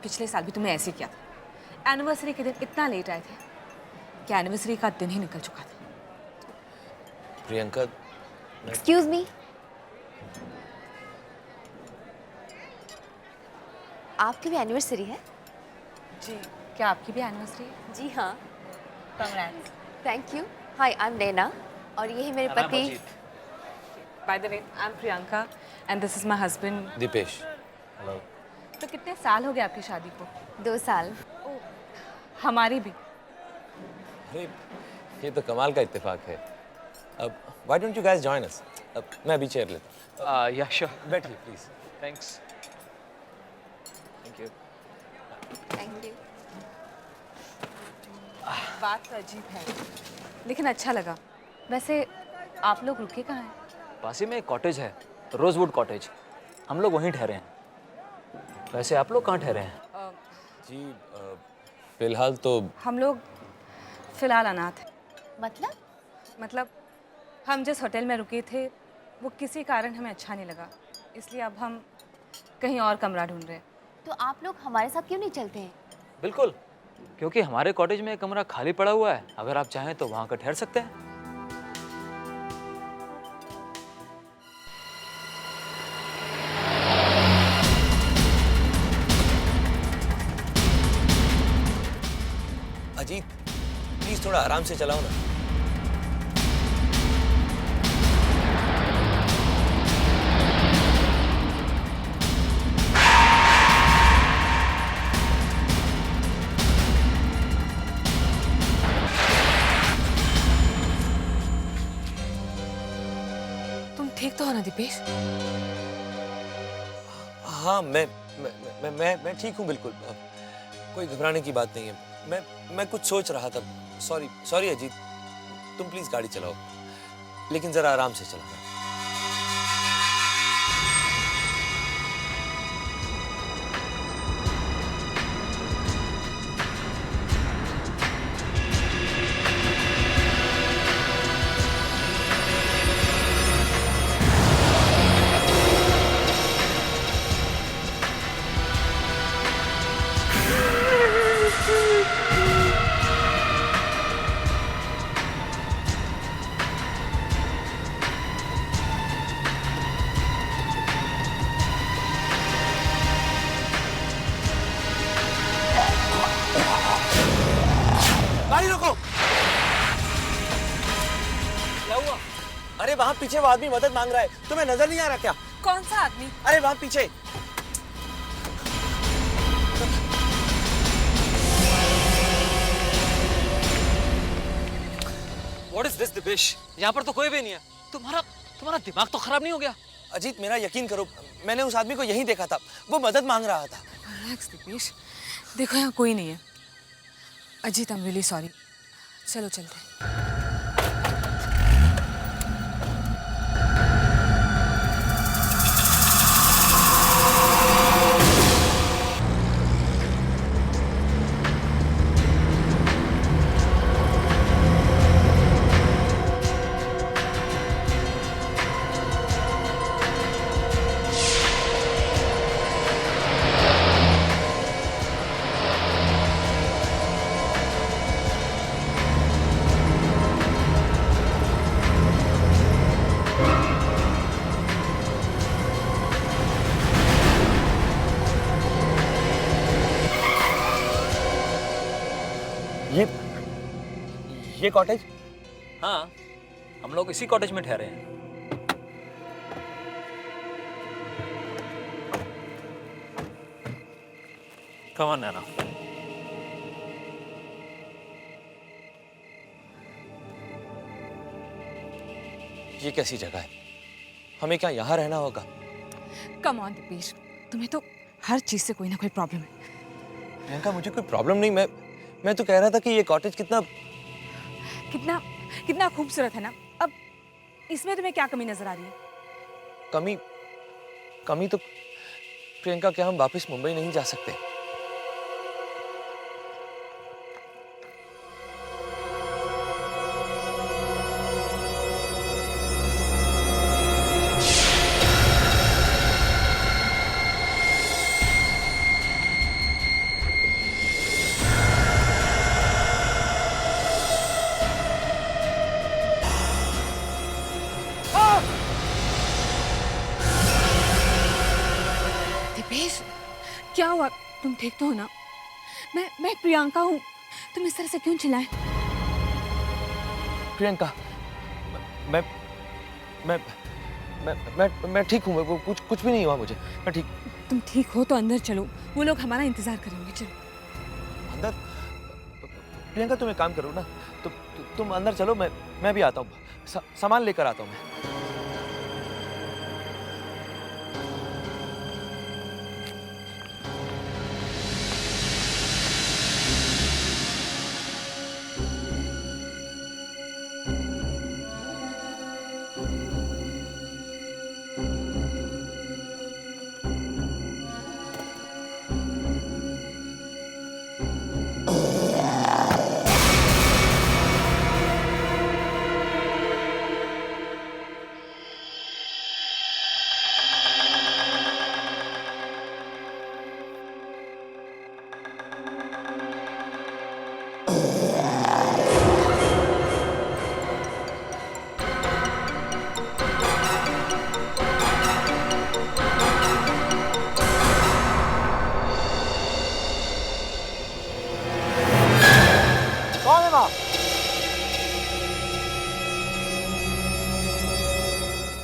पिछले साल भी तुमने ऐसे ही किया था। एनिवर्सरी के दिन इतना लेट आए थे कि एनिवर्सरी का दिन ही निकल चुका था। प्रियंका, एक्सक्यूज मी, आपकी भी एनिवर्सरी है? जी, क्या आपकी भी एनिवर्सरी है? जी हाँ। Congrats. Thank you. Hi, I am Naina और ये है मेरे पति। By the way, I am Priyanka and this is my husband Dipesh. Hello. तो कितने साल हो गए आपकी शादी को? 2 साल। हमारी भी। अरे ये तो कमाल का इत्तेफाक है। अब why don't you guys join us? अब मैं अभी चेयर लेता हूँ। या श्योर, बैठिए please. Thanks. Thank you. Thank you. बात तो अजीब है, लेकिन अच्छा लगा। वैसे आप लोग रुके कहाँ हैं? पास ही में एक कॉटेज है, रोजवुड कॉटेज। हम लोग वहीं ठहरे हैं। वैसे आप लोग कहाँ ठहरे हैं? जी फिलहाल तो हम लोग फिलहाल अनाथ हैं। मतलब हम जिस होटल में रुके थे वो किसी कारण हमें अच्छा नहीं लगा, इसलिए अब हम कहीं और कमरा ढूंढ रहे हैं। तो आप लोग हमारे साथ क्यों नहीं चलते हैं? बिल्कुल, क्योंकि हमारे कॉटेज में एक कमरा खाली पड़ा हुआ है। अगर आप चाहें तो वहाँ का ठहर सकते हैं। अजीत, प्लीज थोड़ा आराम से चलाओ ना। तुम ठीक तो हो ना दीपेश? हाँ, मैं ठीक हूँ बिल्कुल। कोई घबराने की बात नहीं है। मैं कुछ सोच रहा था। सॉरी अजीत, तुम प्लीज गाड़ी चलाओ, लेकिन जरा आराम से चलाना। गाड़ी रोको। क्या हुआ? अरे वहां पीछे वो आदमी मदद मांग रहा है, तुम्हें नजर नहीं आ रहा क्या? कौन सा आदमी? अरे वहां पीछे। What is this, Dipesh? यहाँ पर तो कोई भी नहीं है। तुम्हारा दिमाग तो खराब नहीं हो गया? अजीत, मेरा यकीन करो, मैंने उस आदमी को यहीं देखा था। वो मदद मांग रहा था। रिलैक्स दिपेश, देखो यहाँ कोई नहीं है। Ajit, I am really sorry. चलो चलते हैं। ये कॉटेज? हाँ, हम लोग इसी कॉटेज में ठहरे हैं। कम ऑन नैना। ये कैसी जगह है? हमें क्या यहाँ रहना होगा? कम ऑन दीपेश, तुम्हें तो हर चीज से कोई ना कोई प्रॉब्लम है। प्रियंका, मुझे कोई प्रॉब्लम नहीं। मैं तो कह रहा था कि ये कॉटेज कितना कितना खूबसूरत है ना। अब इसमें तुम्हें क्या कमी नजर आ रही है? कमी तो प्रियंका, क्या हम वापस मुंबई नहीं जा सकते? क्या हुआ? तुम ठीक तो हो ना? मैं प्रियंका हूँ। तुम इस तरह से क्यों चिल्लाए? प्रियंका, मैं ठीक हूँ। वो कुछ भी नहीं हुआ मुझे। मैं ठीक। तुम ठीक हो तो अंदर चलो, वो लोग हमारा इंतजार करेंगे। चलो अंदर। प्रियंका, तुम एक काम करो ना, तुम अंदर चलो, मैं भी आता हूँ। सामान लेकर आता हूँ मैं।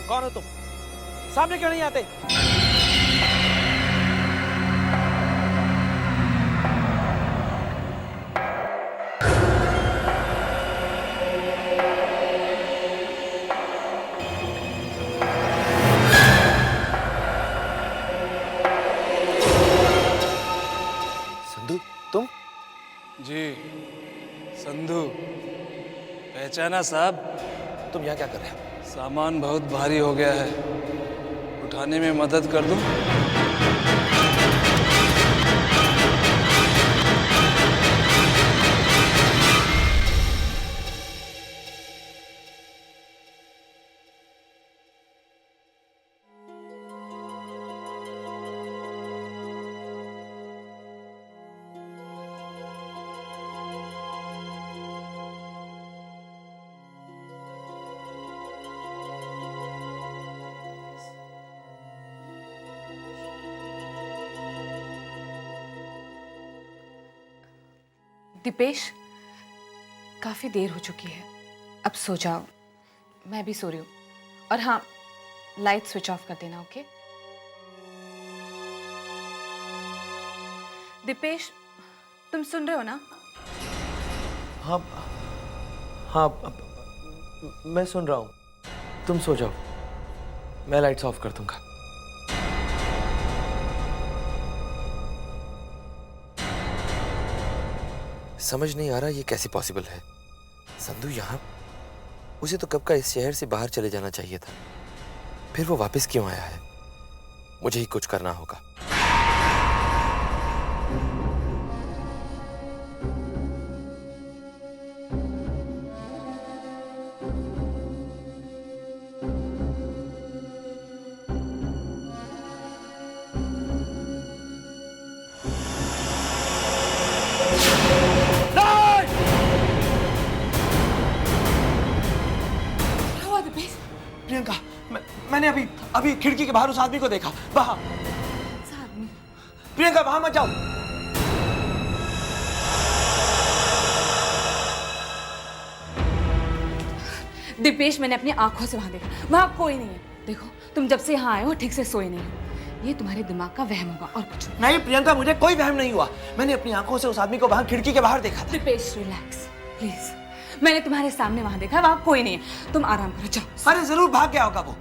कौन हो तुम? सामने क्यों नहीं आते? संधू, तुम? जी, संधू। पहचाना साहब? तुम यहाँ क्या कर रहे हो? सामान बहुत भारी हो गया है, उठाने में मदद कर दूं? दीपेश, काफी देर हो चुकी है, अब सो जाओ। मैं भी सो रही हूँ। और हाँ, लाइट स्विच ऑफ कर देना, ओके? दीपेश, तुम सुन रहे हो ना? हाँ, हाँ, मैं सुन रहा हूँ। तुम सो जाओ, मैं लाइट्स ऑफ कर दूंगा। समझ नहीं आ रहा ये कैसे पॉसिबल है। संधू यहाँ, उसे तो कब का इस शहर से बाहर चले जाना चाहिए था, फिर वो वापस क्यों आया है? मुझे ही कुछ करना होगा। प्रियंका, मैंने अभी खिड़की के बाहर उस आदमी को देखा। वहां प्रियंका, वहां मत जाओ। दिपेश, मैंने अपनी आंखों से वहां देखा, वहां कोई नहीं है। देखो, तुम जब से यहाँ आए हो ठीक से सोए नहीं हो। ये तुम्हारे दिमाग का वहम होगा और कुछ नहीं प्रियंका, मुझे कोई वहम नहीं हुआ। मैंने अपनी आंखों से उस आदमी को वहां खिड़की के बाहर देखा। Dipesh, relax please. मैंने तुम्हारे सामने वहां देखा, वहां कोई नहीं है। तुम आराम करो, जाओ। अरे जरूर भाग गया होगा वो,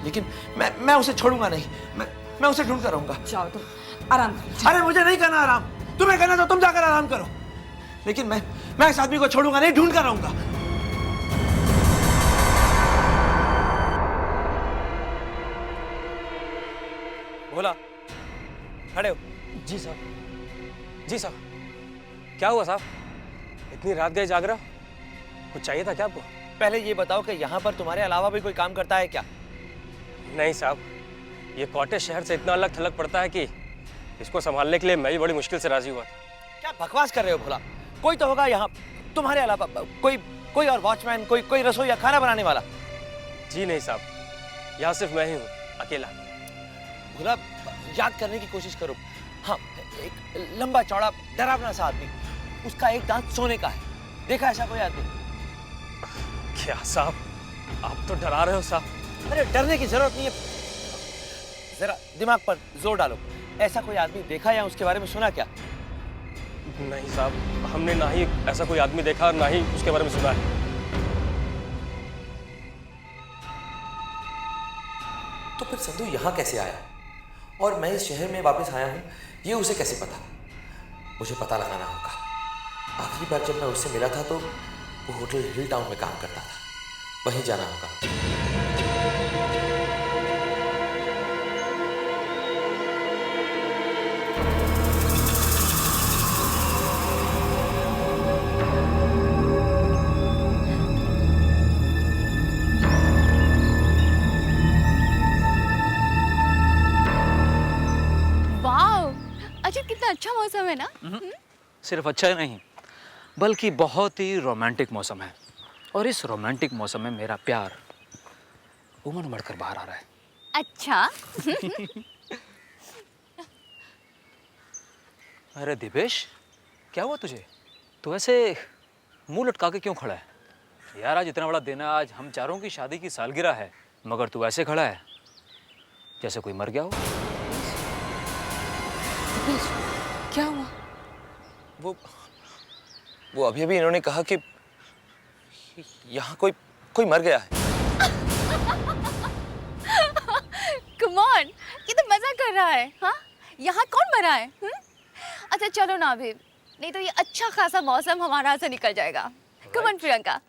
लेकिन मैं उसे छोड़ूंगा नहीं। मैं उसे ढूंढ कर रहूंगा। जाओ, तुम आराम करो। अरे मुझे नहीं करना आराम, तुम्हें करना तो तुम जाकर आराम करो, लेकिन मैं इस आदमी को छोड़ूंगा नहीं, ढूंढ कर रहूंगा। बोला, खड़े हो। जी साहब, जी साहब। क्या हुआ साहब, इतनी रात गए जाग रहे हो? कुछ चाहिए था क्या आपको? पहले ये बताओ कि यहाँ पर तुम्हारे अलावा भी कोई काम करता है क्या? नहीं साहब, ये कॉटेज शहर से इतना अलग थलग पड़ता है कि इसको संभालने के लिए मैं भी बड़ी मुश्किल से राजी हुआ था। क्या बकवास कर रहे हो भोला? कोई तो होगा यहाँ तुम्हारे अलावा, कोई और वॉचमैन, कोई रसोई या खाना बनाने वाला? जी नहीं साहब, यहाँ सिर्फ मैं ही हूँ, अकेला। भोला, याद करने की कोशिश करो। हाँ, एक लंबा चौड़ा डरावना सा आदमी, उसका एक दांत सोने का है। देखा ऐसा कोई आदमी? क्या साहब, आप तो डरा रहे हो साहब। अरे डरने की जरूरत नहीं है, जरा दिमाग पर जोर डालो। ऐसा कोई आदमी देखा या उसके बारे में सुना क्या? नहीं साहब, हमने ना ही ऐसा कोई आदमी देखा, ना ही उसके बारे में सुना है। तो फिर संधू यहाँ कैसे आया और मैं इस शहर में वापस आया हूँ, ये उसे कैसे पता? मुझे पता लगाना होगा। आखिरी बार जब मैं उससे मिला था तो वो होटल हिल टाउन में काम करता था, वहीं जाना होगा। कितना अच्छा मौसम है ना? सिर्फ अच्छा ही नहीं, बल्कि बहुत ही रोमांटिक मौसम है। और इस रोमांटिक मौसम में मेरा प्यार उमड़ उमड़ कर बाहर आ रहा है। अच्छा। अरे दिपेश, क्या हुआ तुझे? तू ऐसे मुंह लटका के क्यों खड़ा है? यार, आज इतना बड़ा दिन है, आज हम चारों की शादी की सालगिरह है, मगर तू ऐसे खड़ा है जैसे कोई मर गया हो। क्या हुआ? वो अभी इन्होंने कहा कि यहाँ कोई मर गया है। Come on, ये तो मजा कर रहा है। हाँ, यहाँ कौन मरा है? अच्छा चलो ना अभी, नहीं तो ये अच्छा खासा मौसम हमारा हाथ से निकल जाएगा। Come on Priyanka.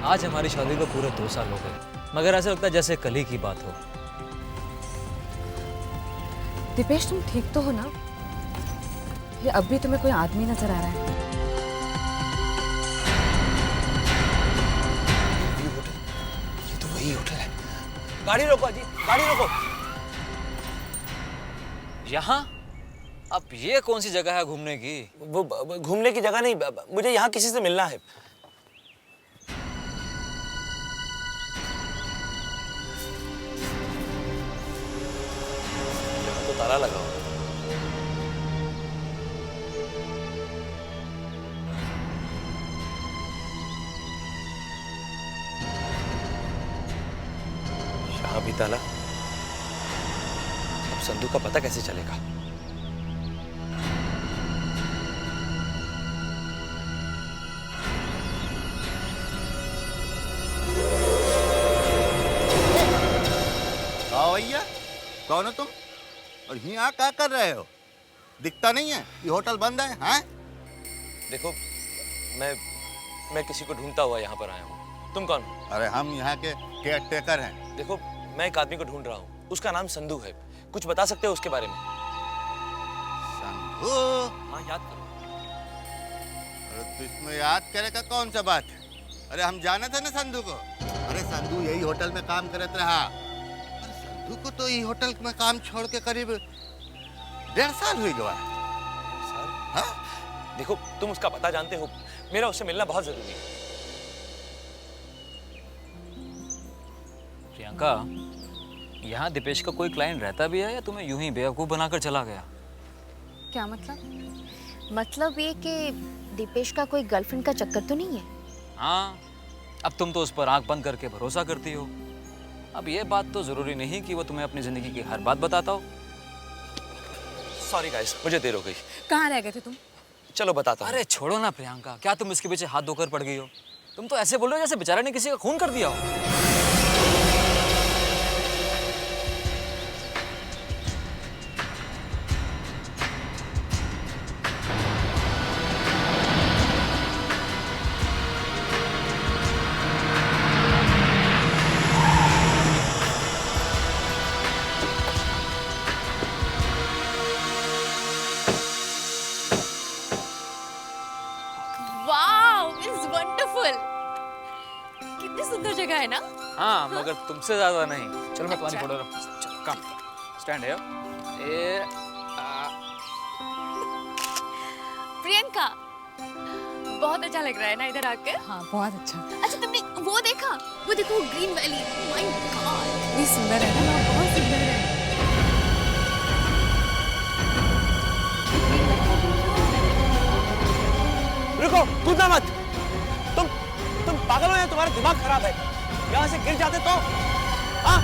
आज हमारी शादी को पूरे 2 साल हो गए, मगर ऐसा लगता है जैसे कल ही की बात हो। दिपेश, तुम ठीक तो हो ना? ये अब भी तुम्हें कोई आदमी नजर आ रहा है? ये तो वही होटल है। गाड़ी रोको जी, गाड़ी रोको। यहाँ? अब ये कौन सी जगह है घूमने की? वो घूमने की जगह नहीं, मुझे यहाँ किसी से मिलना है। तो ताला लगा हुआ। यहाँ भी ताला। अब संधू का पता कैसे चलेगा? आओ भैया, कौन हो तुम और यहाँ क्या कर रहे हो? दिखता नहीं है, ये होटल बंद है। हैं? देखो, मैं किसी को ढूंढता हुआ यहाँ पर आया हूँ। तुम कौन हो? अरे हम यहाँ के केयरटेकर हैं। देखो, मैं एक आदमी को ढूंढ रहा हूँ, उसका नाम संधू है। कुछ बता सकते हो उसके बारे में? संधू? हाँ, याद करो। अरे तो इसमें याद करे का कौन सा बात है? अरे हम जाने थे ना संधू को। अरे संधू यही होटल में काम करत रहा। अरे संधू को तो यही होटल में काम छोड़ के करीब 1.5 साल हुई गवा। हाँ? देखो, तुम उसका पता जानते हो, मेरा उससे मिलना बहुत जरूरी है। प्रियंका, यहाँ दीपेश का कोई क्लाइंट रहता भी है या तुम्हें यूं ही बेवकूफ बनाकर चला गया? क्या मतलब? मतलब ये कि दीपेश का कोई गर्लफ्रेंड का चक्कर तो नहीं है? हाँ, अब तुम तो उस पर आंख बंद करके भरोसा करती हो। अब ये बात तो जरूरी नहीं कि वो तुम्हें अपनी जिंदगी की हर बात बताता हो। सॉरी गाइस, मुझे देर हो गई। कहाँ रह गए थे तुम? चलो बताता हूँ। अरे छोड़ो ना प्रियंका, क्या तुम इसके पीछे हाथ धोकर पड़ गई हो? तुम तो ऐसे बोल रहे हो जैसे बेचारे ने किसी का खून कर दिया हो। कितनी सुंदर जगह है ना? हाँ, मगर तुमसे ज्यादा नहीं। चलो मैं तुम्हारी फोटो रखूँ। चलो कम, स्टैंड है। प्रियंका, बहुत अच्छा लग रहा है ना इधर आकर? हाँ, बहुत अच्छा। अच्छा, तुमने वो देखा? वो देखो, ग्रीन वैली। माय गॉड, कितनी सुंदर है ना? बहुत सुंदर है। रुको, कूदना मत। तुम पागल हो या तुम्हारा दिमाग खराब है? यहाँ से गिर जाते तो? हाँ?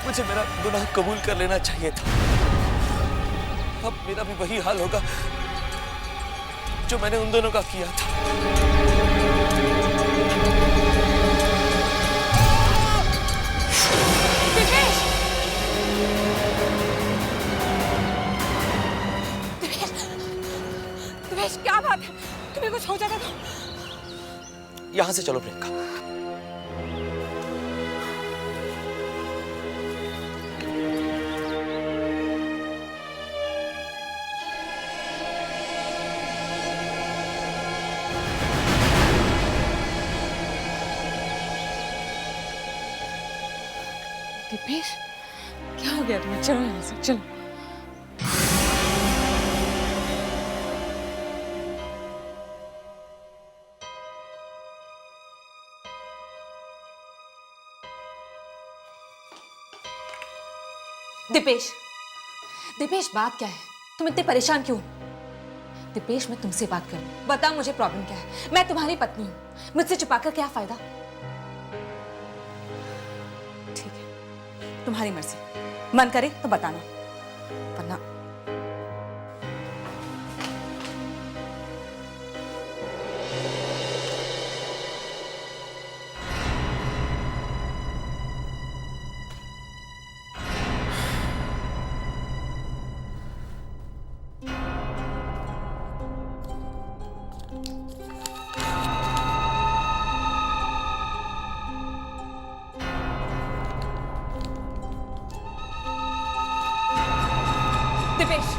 मुझे मेरा गुनाह कबूल कर लेना चाहिए था। अब मेरा भी वही हाल होगा जो मैंने उन दोनों का किया था। दिपेश, क्या बात है? तुम्हें कुछ हो जाता था? यहां से चलो प्रियंका। दिपेश, क्या हो गया तुम्हें? चलो यहाँ से, चलो। दिपेश, दिपेश, बात क्या है? तुम इतने परेशान क्यों? दिपेश, मैं तुमसे बात करूं। बता मुझे प्रॉब्लम क्या है? मैं तुम्हारी पत्नी हूं, मुझसे छुपाकर क्या फायदा? ठीक है, तुम्हारी मर्जी। मन करे तो बताना, वरना दिपेश,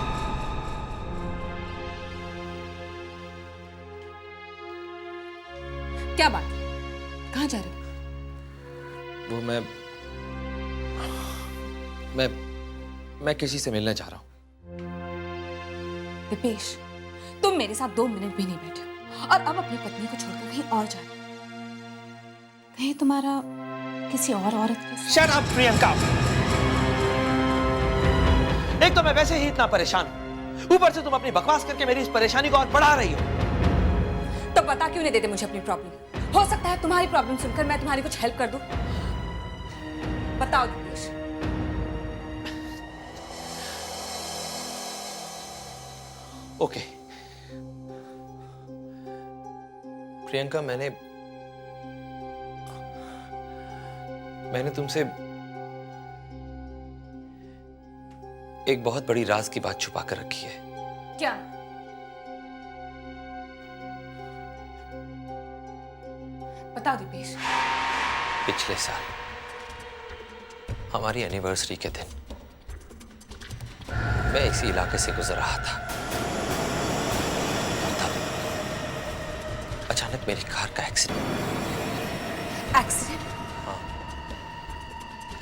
क्या बात? कहाँ जा रहे हो? वो मैं किसी से मिलने जा रहा हूँ। दिपेश, तुम मेरे साथ 2 मिनट भी नहीं बैठे हो और अब अपनी पत्नी को छोड़कर कहीं और जा रहे हो। कहीं तुम्हारा किसी और औरत के साथ? Shut up, Priyanka. एक तो मैं वैसे ही इतना परेशान हूं, ऊपर से तुम अपनी बकवास करके मेरी इस परेशानी को और बढ़ा रही हो। तो बता क्यों नहीं देते मुझे अपनी प्रॉब्लम? हो सकता है तुम्हारी प्रॉब्लम सुनकर मैं तुम्हारी कुछ हेल्प कर दूं। बताओ दिपेश। ओके प्रियंका, मैंने तुमसे एक बहुत बड़ी राज की बात छुपा कर रखी है। क्या? बताओ दिपेश। पिछले साल हमारी एनिवर्सरी के दिन मैं इसी इलाके से गुजर रहा था। तब अचानक मेरी कार का एक्सीडेंट। एक्सीडेंट? हाँ,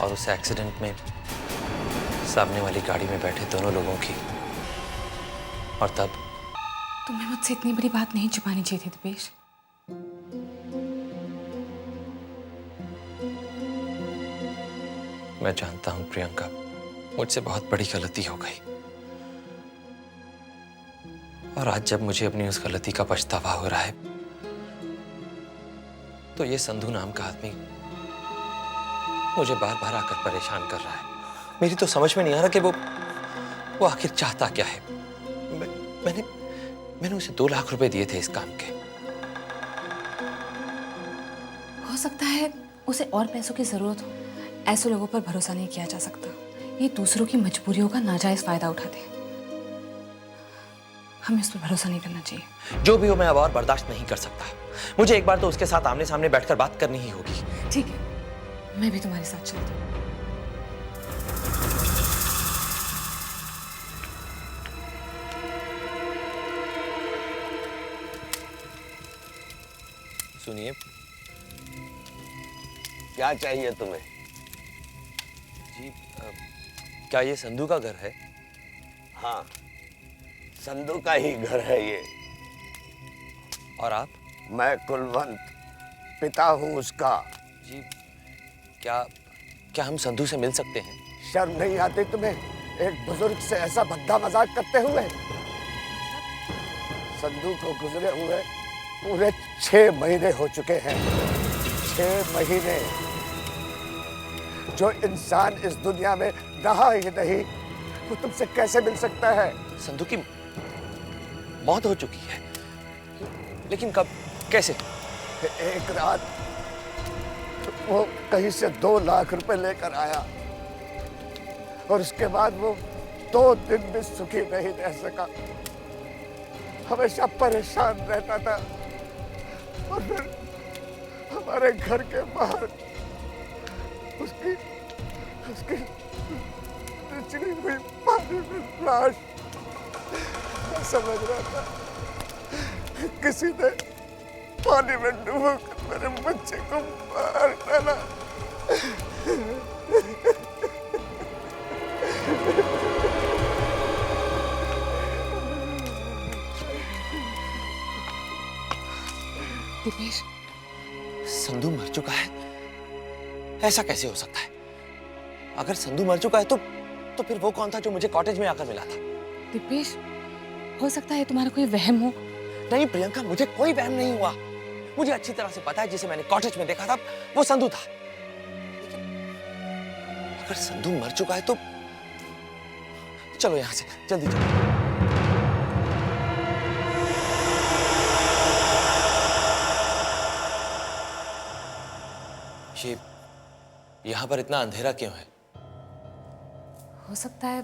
और उस एक्सीडेंट में सामने वाली गाड़ी में बैठे दोनों लोगों की, और तब तुम्हें मुझसे इतनी बड़ी बात नहीं छुपानी चाहिए थी दिपेश। मैं जानता हूं प्रियंका, मुझसे बहुत बड़ी गलती हो गई, और आज जब मुझे अपनी उस गलती का पछतावा हो रहा है तो ये संधू नाम का आदमी मुझे बार बार आकर परेशान कर रहा है। मेरी तो समझ में नहीं आ रहा कि वो आखिर चाहता क्या है। मैंने उसे 2 लाख रुपए दिए थे इस काम के। हो सकता है उसे और पैसों की जरूरत हो। ऐसे लोगों पर भरोसा नहीं किया जा सकता। ये दूसरों की मजबूरियों का नाजायज फायदा उठाते हैं। हमें उस पर भरोसा नहीं करना चाहिए। जो भी हो, मैं अब और बर्दाश्त नहीं कर सकता। मुझे एक बार तो उसके साथ आमने सामने बैठकर बात करनी ही होगी। ठीक है, मैं भी तुम्हारे साथ चलती हूँ। सुनिए, क्या चाहिए तुम्हें? जी, क्या ये संधू का घर है? हाँ, संधू का ही घर है ये। और आप? मैं कुलवंत, पिता हूँ उसका। जी, क्या हम संधू से मिल सकते हैं? शर्म नहीं आती तुम्हें एक बुजुर्ग से ऐसा भद्दा मजाक करते हुए? संधू को गुजरे हुए पूरे 6 महीने हो चुके हैं। 6 महीने। जो इंसान इस दुनिया में रहा ही नहीं, वो तुमसे कैसे मिल सकता है? संधू की मौत हो चुकी है, लेकिन कब, कैसे? एक रात वो कहीं से 2 लाख रुपए लेकर आया, और उसके बाद वो 2 दिन भी सुखी नहीं रह सका। हमेशा परेशान रहता था, और फिर हमारे घर के बाहर उसकी चिड़ी हुई पानी में लाश। मैं समझ रहा था किसी ने पानी में डूबकर मेरे बच्चे को मार डाला। दिपेश, संधू मर चुका है? ऐसा कैसे हो सकता है? अगर संधू मर चुका है तो फिर वो कौन था जो मुझे कॉटेज में आकर मिला था? दिपेश, हो सकता है तुम्हारा कोई वहम हो। नहीं प्रियंका, मुझे कोई वहम नहीं हुआ। मुझे अच्छी तरह से पता है जिसे मैंने कॉटेज में देखा था वो संधू था। लेकिन अगर संधू मर चुका है तो चलो यहां से जल्दी चलो। ये यहां पर इतना अंधेरा क्यों है? हो सकता है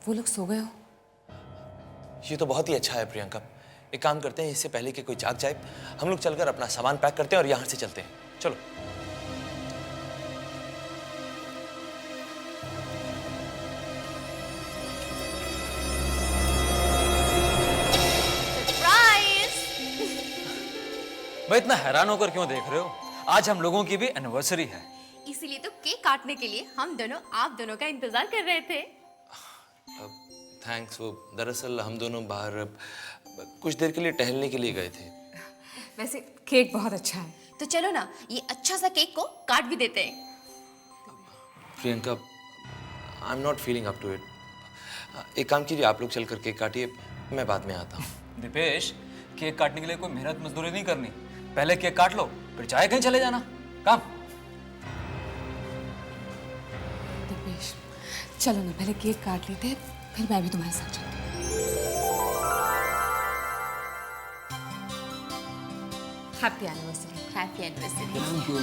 वो लोग सो गए हो। ये तो बहुत ही अच्छा है प्रियंका। एक काम करते हैं, इससे पहले कि कोई जाग जाए, हम लोग चलकर अपना सामान पैक करते हैं और यहां से चलते हैं। चलो। मैं इतना हैरान होकर क्यों देख रहे हो? आज हम लोगों की भी एनिवर्सरी है। इसीलिए तो केक काटने के लिए हम दोनों आप दोनों का इंतजार कर रहे थे। थैंक्स। वो दरअसल हम दोनों बाहर कुछ देर के लिए टहलने के लिए गए थे। वैसे केक बहुत अच्छा है। तो चलो ना, ये अच्छा सा केक को काट भी देते हैं। Priyanka, I am not feeling up to it. एक काम कीजिए, आप लोग चल कर केक काटिए, मैं बाद में आता हूँ। दीपेश, केक काटने के लिए कोई मेहनत मजदूरी नहीं करनी। पहले केक काट लो, फिर चाहे कहीं चले जाना। काम। दीपेश, चलो ना पहले केक काट लेते हैं, फिर मैं भी तुम्हारे साथ चलती हूँ। Happy anniversary. Happy anniversary. Thank you.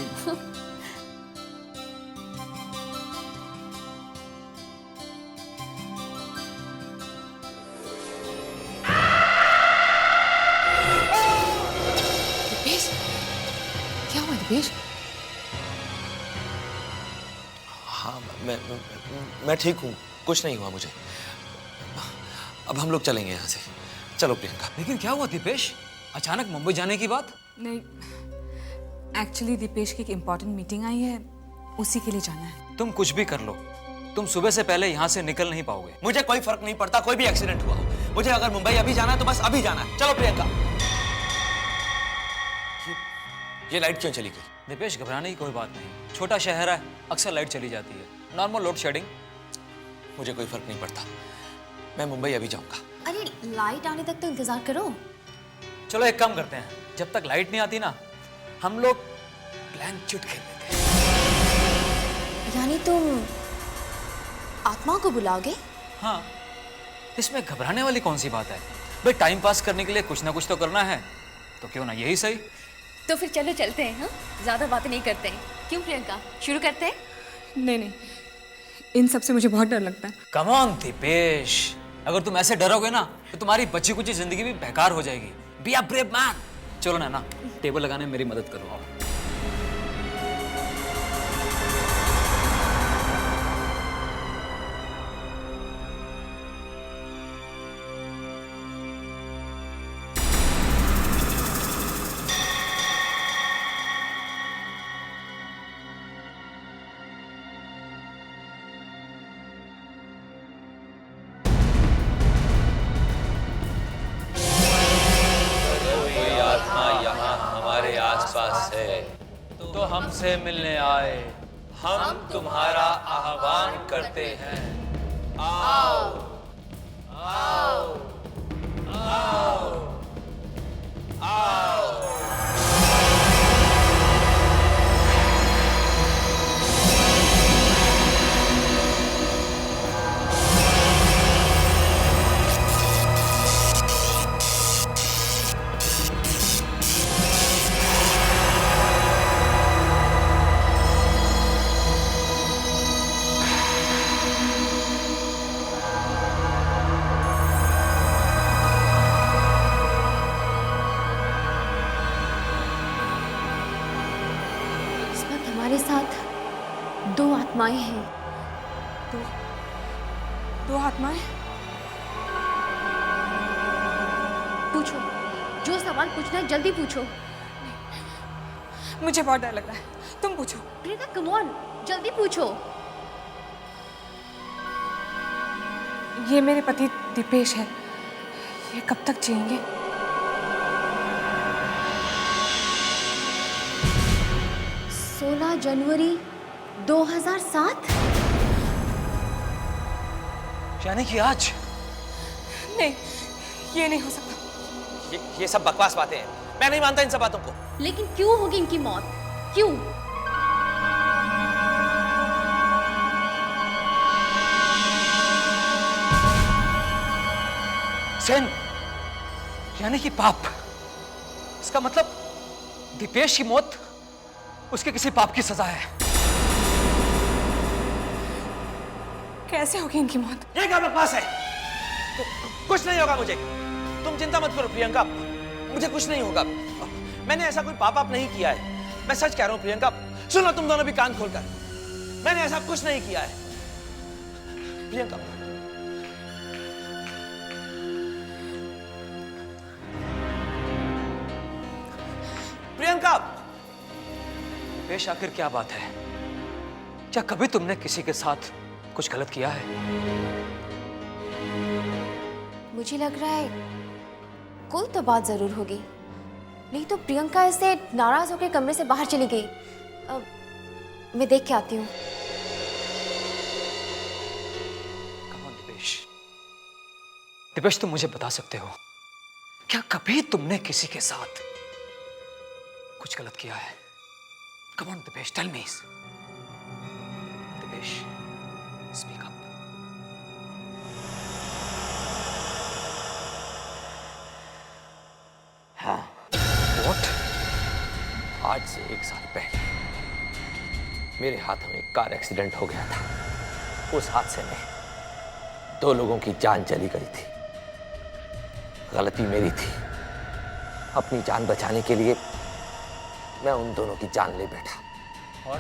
Deepesh, क्या हुआ दीपेश? हाँ, मैं ठीक हूँ, कुछ नहीं हुआ मुझे। अब हम लोग चलेंगे यहाँ से। चलो प्रियंका। लेकिन क्या हुआ दीपेश, अचानक मुंबई जाने की बात? नहीं, एक्चुअली दीपेश की एक इम्पोर्टेंट मीटिंग आई है, उसी के लिए जाना है। तुम कुछ भी कर लो, तुम सुबह से पहले यहाँ से निकल नहीं पाओगे। मुझे कोई फर्क नहीं पड़ता, कोई भी एक्सीडेंट हुआ, मुझे अगर मुंबई अभी जाना है तो बस अभी जाना है। चलो प्रियंका। ये लाइट क्यों चली गई? दीपेश, घबराने की कोई बात नहीं, छोटा शहर है, अक्सर लाइट चली जाती है, नॉर्मल लोड शेडिंग। मुझे कोई फर्क नहीं पड़ता, मैं मुंबई अभी जाऊंगा। अरे लाइट आने तक तो इंतजार करो। चलो एक काम करते हैं, जब तक लाइट नहीं आती ना, हम लोग ब्लैंक चिट खेल लेते हैं। यानी तुम आत्मा को बुलाओगे? हाँ, इसमें घबराने वाली कौन सी बात है भाई, टाइम पास करने के लिए कुछ ना कुछ तो करना है, तो क्यों ना यही सही। तो फिर चलो चलते हैं। हाँ, ज्यादा बातें नहीं करते हैं। क्यों प्रियंका, शुरू करते हैं? नहीं नहीं, इन सब से मुझे बहुत डर लगता है। कम ऑन दीपेश, अगर तुम ऐसे डरोगे ना तो तुम्हारी बची कुची जिंदगी भी बेकार हो जाएगी। Be a brave man. चलो ना, टेबल लगाने में मेरी मदद करो। आओ। आसपास है तो हमसे मिलने आए, हम तुम्हारा आह्वान करते हैं। आओ आओ आओ आओ। हमारे साथ दो आत्माएं हैं। दो आत्माएं? पूछो, जो सवाल पूछना है जल्दी पूछो। मुझे बहुत डर लग रहा है, तुम पूछो। प्रियंका कम ऑन, जल्दी पूछो। ये मेरे पति दीपेश है, ये कब तक जिएंगे? जनवरी 2007। यानी कि आज? नहीं, ये नहीं हो सकता। ये सब बकवास बातें हैं, मैं नहीं मानता इन सब बातों को। लेकिन क्यों होगी इनकी मौत? क्यों? सेन, यानी कि पाप। इसका मतलब दीपेश की मौत उसके किसी पाप की सजा है। कैसे होगी इनकी मौत? ये क्या बकवास है? कुछ नहीं होगा मुझे, तुम चिंता मत करो प्रियंका, मुझे कुछ नहीं होगा। मैंने ऐसा कोई पाप नहीं किया है, मैं सच कह रहा हूं प्रियंका। सुनो तुम दोनों भी कान खोलकर, मैंने ऐसा कुछ नहीं किया है प्रियंका। प्रियंका, दीपेश आखिर क्या बात है? क्या कभी तुमने किसी के साथ कुछ गलत किया है? मुझे लग रहा है कोई तो बात जरूर होगी, नहीं तो प्रियंका ऐसे नाराज होकर कमरे से बाहर चली गई। मैं देख के आती हूँ। कम ऑन दीपेश, दिपेश, तुम मुझे बता सकते हो क्या कभी तुमने किसी के साथ कुछ गलत किया है? Come on Dipesh, tell me. Dipesh, speak up. हाँ। व्हाट? आज से 1 साल पहले मेरे हाथों में एक कार एक्सीडेंट हो गया था। उस हादसे में 2 लोगों की जान चली गई थी। गलती मेरी थी। अपनी जान बचाने के लिए मैं उन दोनों की जान ले बैठा। और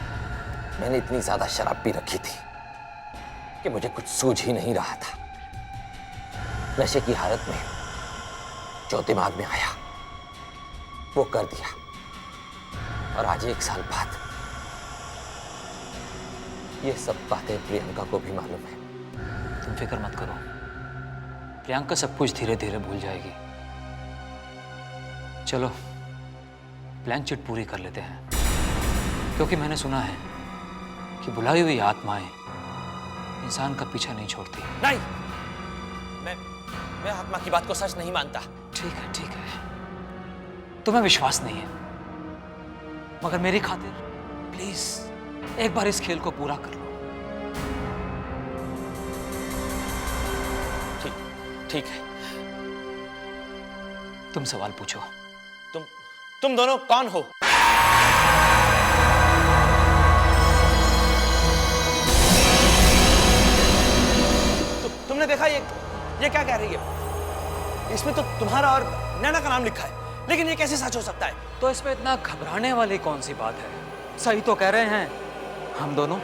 मैंने इतनी ज्यादा शराब पी रखी थी कि मुझे कुछ सूझ ही नहीं रहा था। नशे की हालत में जो दिमाग में आया वो कर दिया। और आज 1 साल बाद ये सब बातें प्रियंका को भी मालूम है। तुम फिक्र मत करो, प्रियंका सब कुछ धीरे धीरे भूल जाएगी। चलो प्लान चिट पूरी कर लेते हैं, क्योंकि मैंने सुना है कि बुलाई हुई आत्माएं इंसान का पीछा नहीं छोड़ती। नहीं, मैं आत्मा की बात को सच नहीं मानता। ठीक है, ठीक है, तुम्हें विश्वास नहीं है, मगर मेरी खातिर प्लीज एक बार इस खेल को पूरा कर लो। ठीक है। तुम सवाल पूछो। तुम दोनों कौन हो? तुमने देखा ये क्या कह रही है? इसमें तो तुम्हारा और नैना का नाम लिखा है, लेकिन ये कैसे सच हो सकता है? तो इसमें इतना घबराने वाली कौन सी बात है? सही तो कह रहे हैं हम दोनों।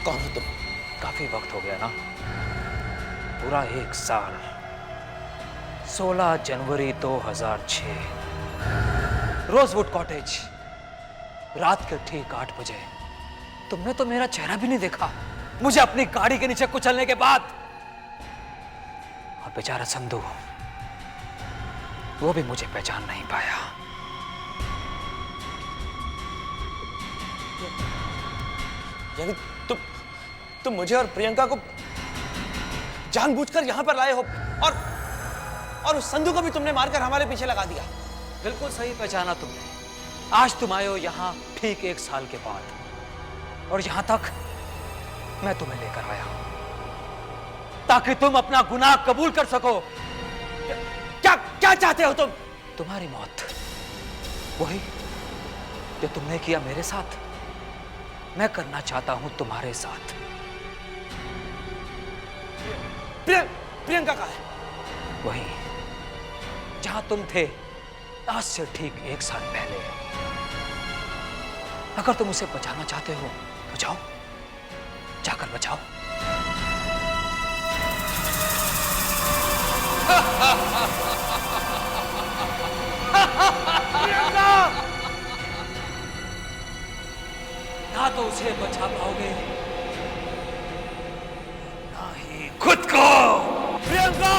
कौन हो तुम? काफी वक्त हो गया ना, पूरा 1 साल। 16 जनवरी 2006, रोजवुड कॉटेज, रात के ठीक 8 बजे। तुमने तो मेरा चेहरा भी नहीं देखा मुझे अपनी गाड़ी के नीचे कुचलने के बाद। और बेचारा संधू, वो भी मुझे पहचान नहीं पाया। यानी तुम मुझे और प्रियंका को जानबूझकर यहां पर लाए हो, और उस संधू को भी तुमने मारकर हमारे पीछे लगा दिया। बिल्कुल सही पहचाना तुमने। आज तुम आए हो यहां ठीक 1 साल के बाद, और यहां तक मैं तुम्हें लेकर आया हूं ताकि तुम अपना गुनाह कबूल कर सको। क्या चाहते हो तुम? तुम्हारी मौत, वही जो तुमने किया मेरे साथ, मैं करना चाहता हूं तुम्हारे साथ। प्रियंका का है? वही जहां तुम थे आज से ठीक 1 साल पहले। अगर तुम उसे बचाना चाहते हो तो जाओ, जाकर बचाओ। ना तो उसे बचा पाओगे, ना ही खुद को। प्रियंका!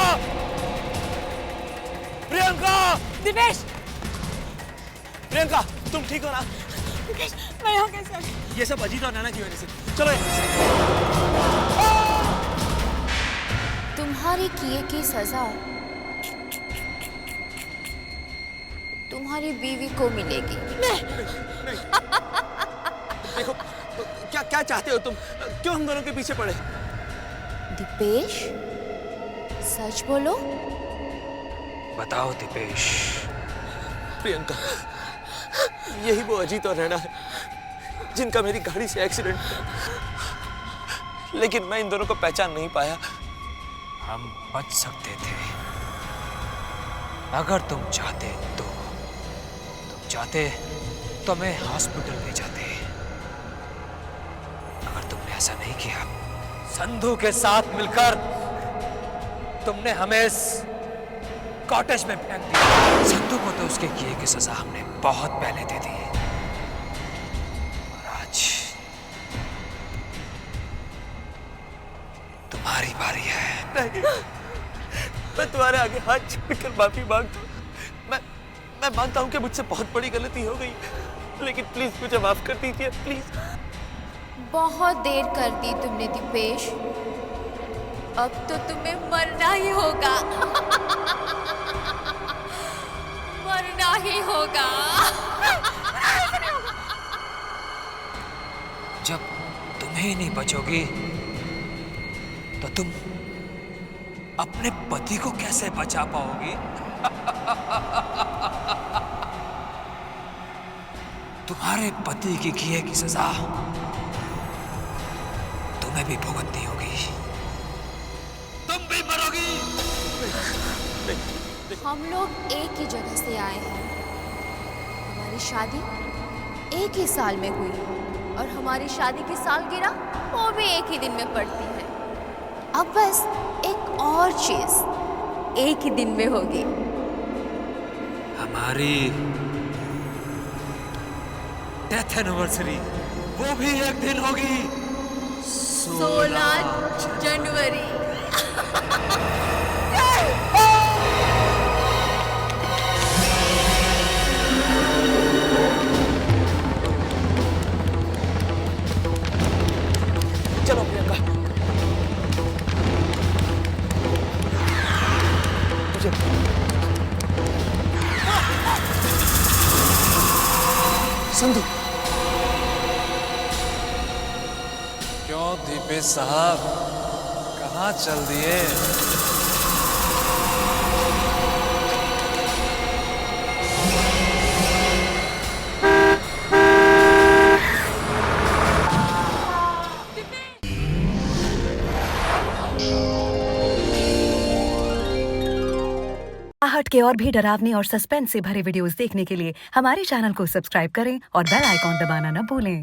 प्रियंका! दिपेश! प्रियंका, तुम ठीक हो ना? दिपेश, मैं यहाँ कैसे आ गई? ये सब अजीत और नैना की वजह से। चलो तुम्हारे किए की सजा तुम्हारी बीवी को मिलेगी। देखो, क्या चाहते हो तुम? क्यों हम दोनों के पीछे पड़े? दिपेश, सच बोलो। बताओ दिपेश। प्रियंका, यही वो अजीत और नैना है जिनका मेरी गाड़ी से एक्सीडेंट हुआ, लेकिन मैं इन दोनों को पहचान नहीं पाया। हम बच सकते थे अगर तुम चाहते तो। तुम चाहते तो मैं हॉस्पिटल ले जाते। अगर तुमने ऐसा नहीं किया, संधू के साथ मिलकर तुमने हमें इस कॉटेज में फेंक दिया। संधू को तो उसके किए की सजा हमने बहुत पहले दे दी, और आज तुम्हारी बारी है। नहीं, मैं तुम्हारे आगे हाथ जोड़कर माफी मांगता हूँ। मैं मानता हूँ कि मुझसे बहुत बड़ी गलती हो गई, लेकिन प्लीज मुझे माफ कर दीजिए, प्लीज। बहुत देर कर दी तुमने दीपेश। अब तो तुम्हें मरना ही होगा। मरना ही होगा। जब तुम ही नहीं बचोगी तो तुम अपने पति को कैसे बचा पाओगी? तुम्हारे पति की किए की सजा तुम्हें भी भुगतनी होगी। तुम भी मरोगी। हम लोग एक ही जगह से आए हैं। हमारी शादी एक ही साल में हुई और हमारी शादी की सालगिरह वो भी एक ही दिन में पड़ती है। अब बस एक और चीज एक ही दिन में होगी। हमारी डेथ एनिवर्सरी वो भी एक दिन होगी। 16 जनवरी। चलो प्रियंका। संधू। क्यों दीपेश साहब, कहाँ चल दिए? आहट के और भी डरावने और सस्पेंस से भरे वीडियोस देखने के लिए हमारे चैनल को सब्सक्राइब करें और बेल आइकॉन दबाना न भूलें।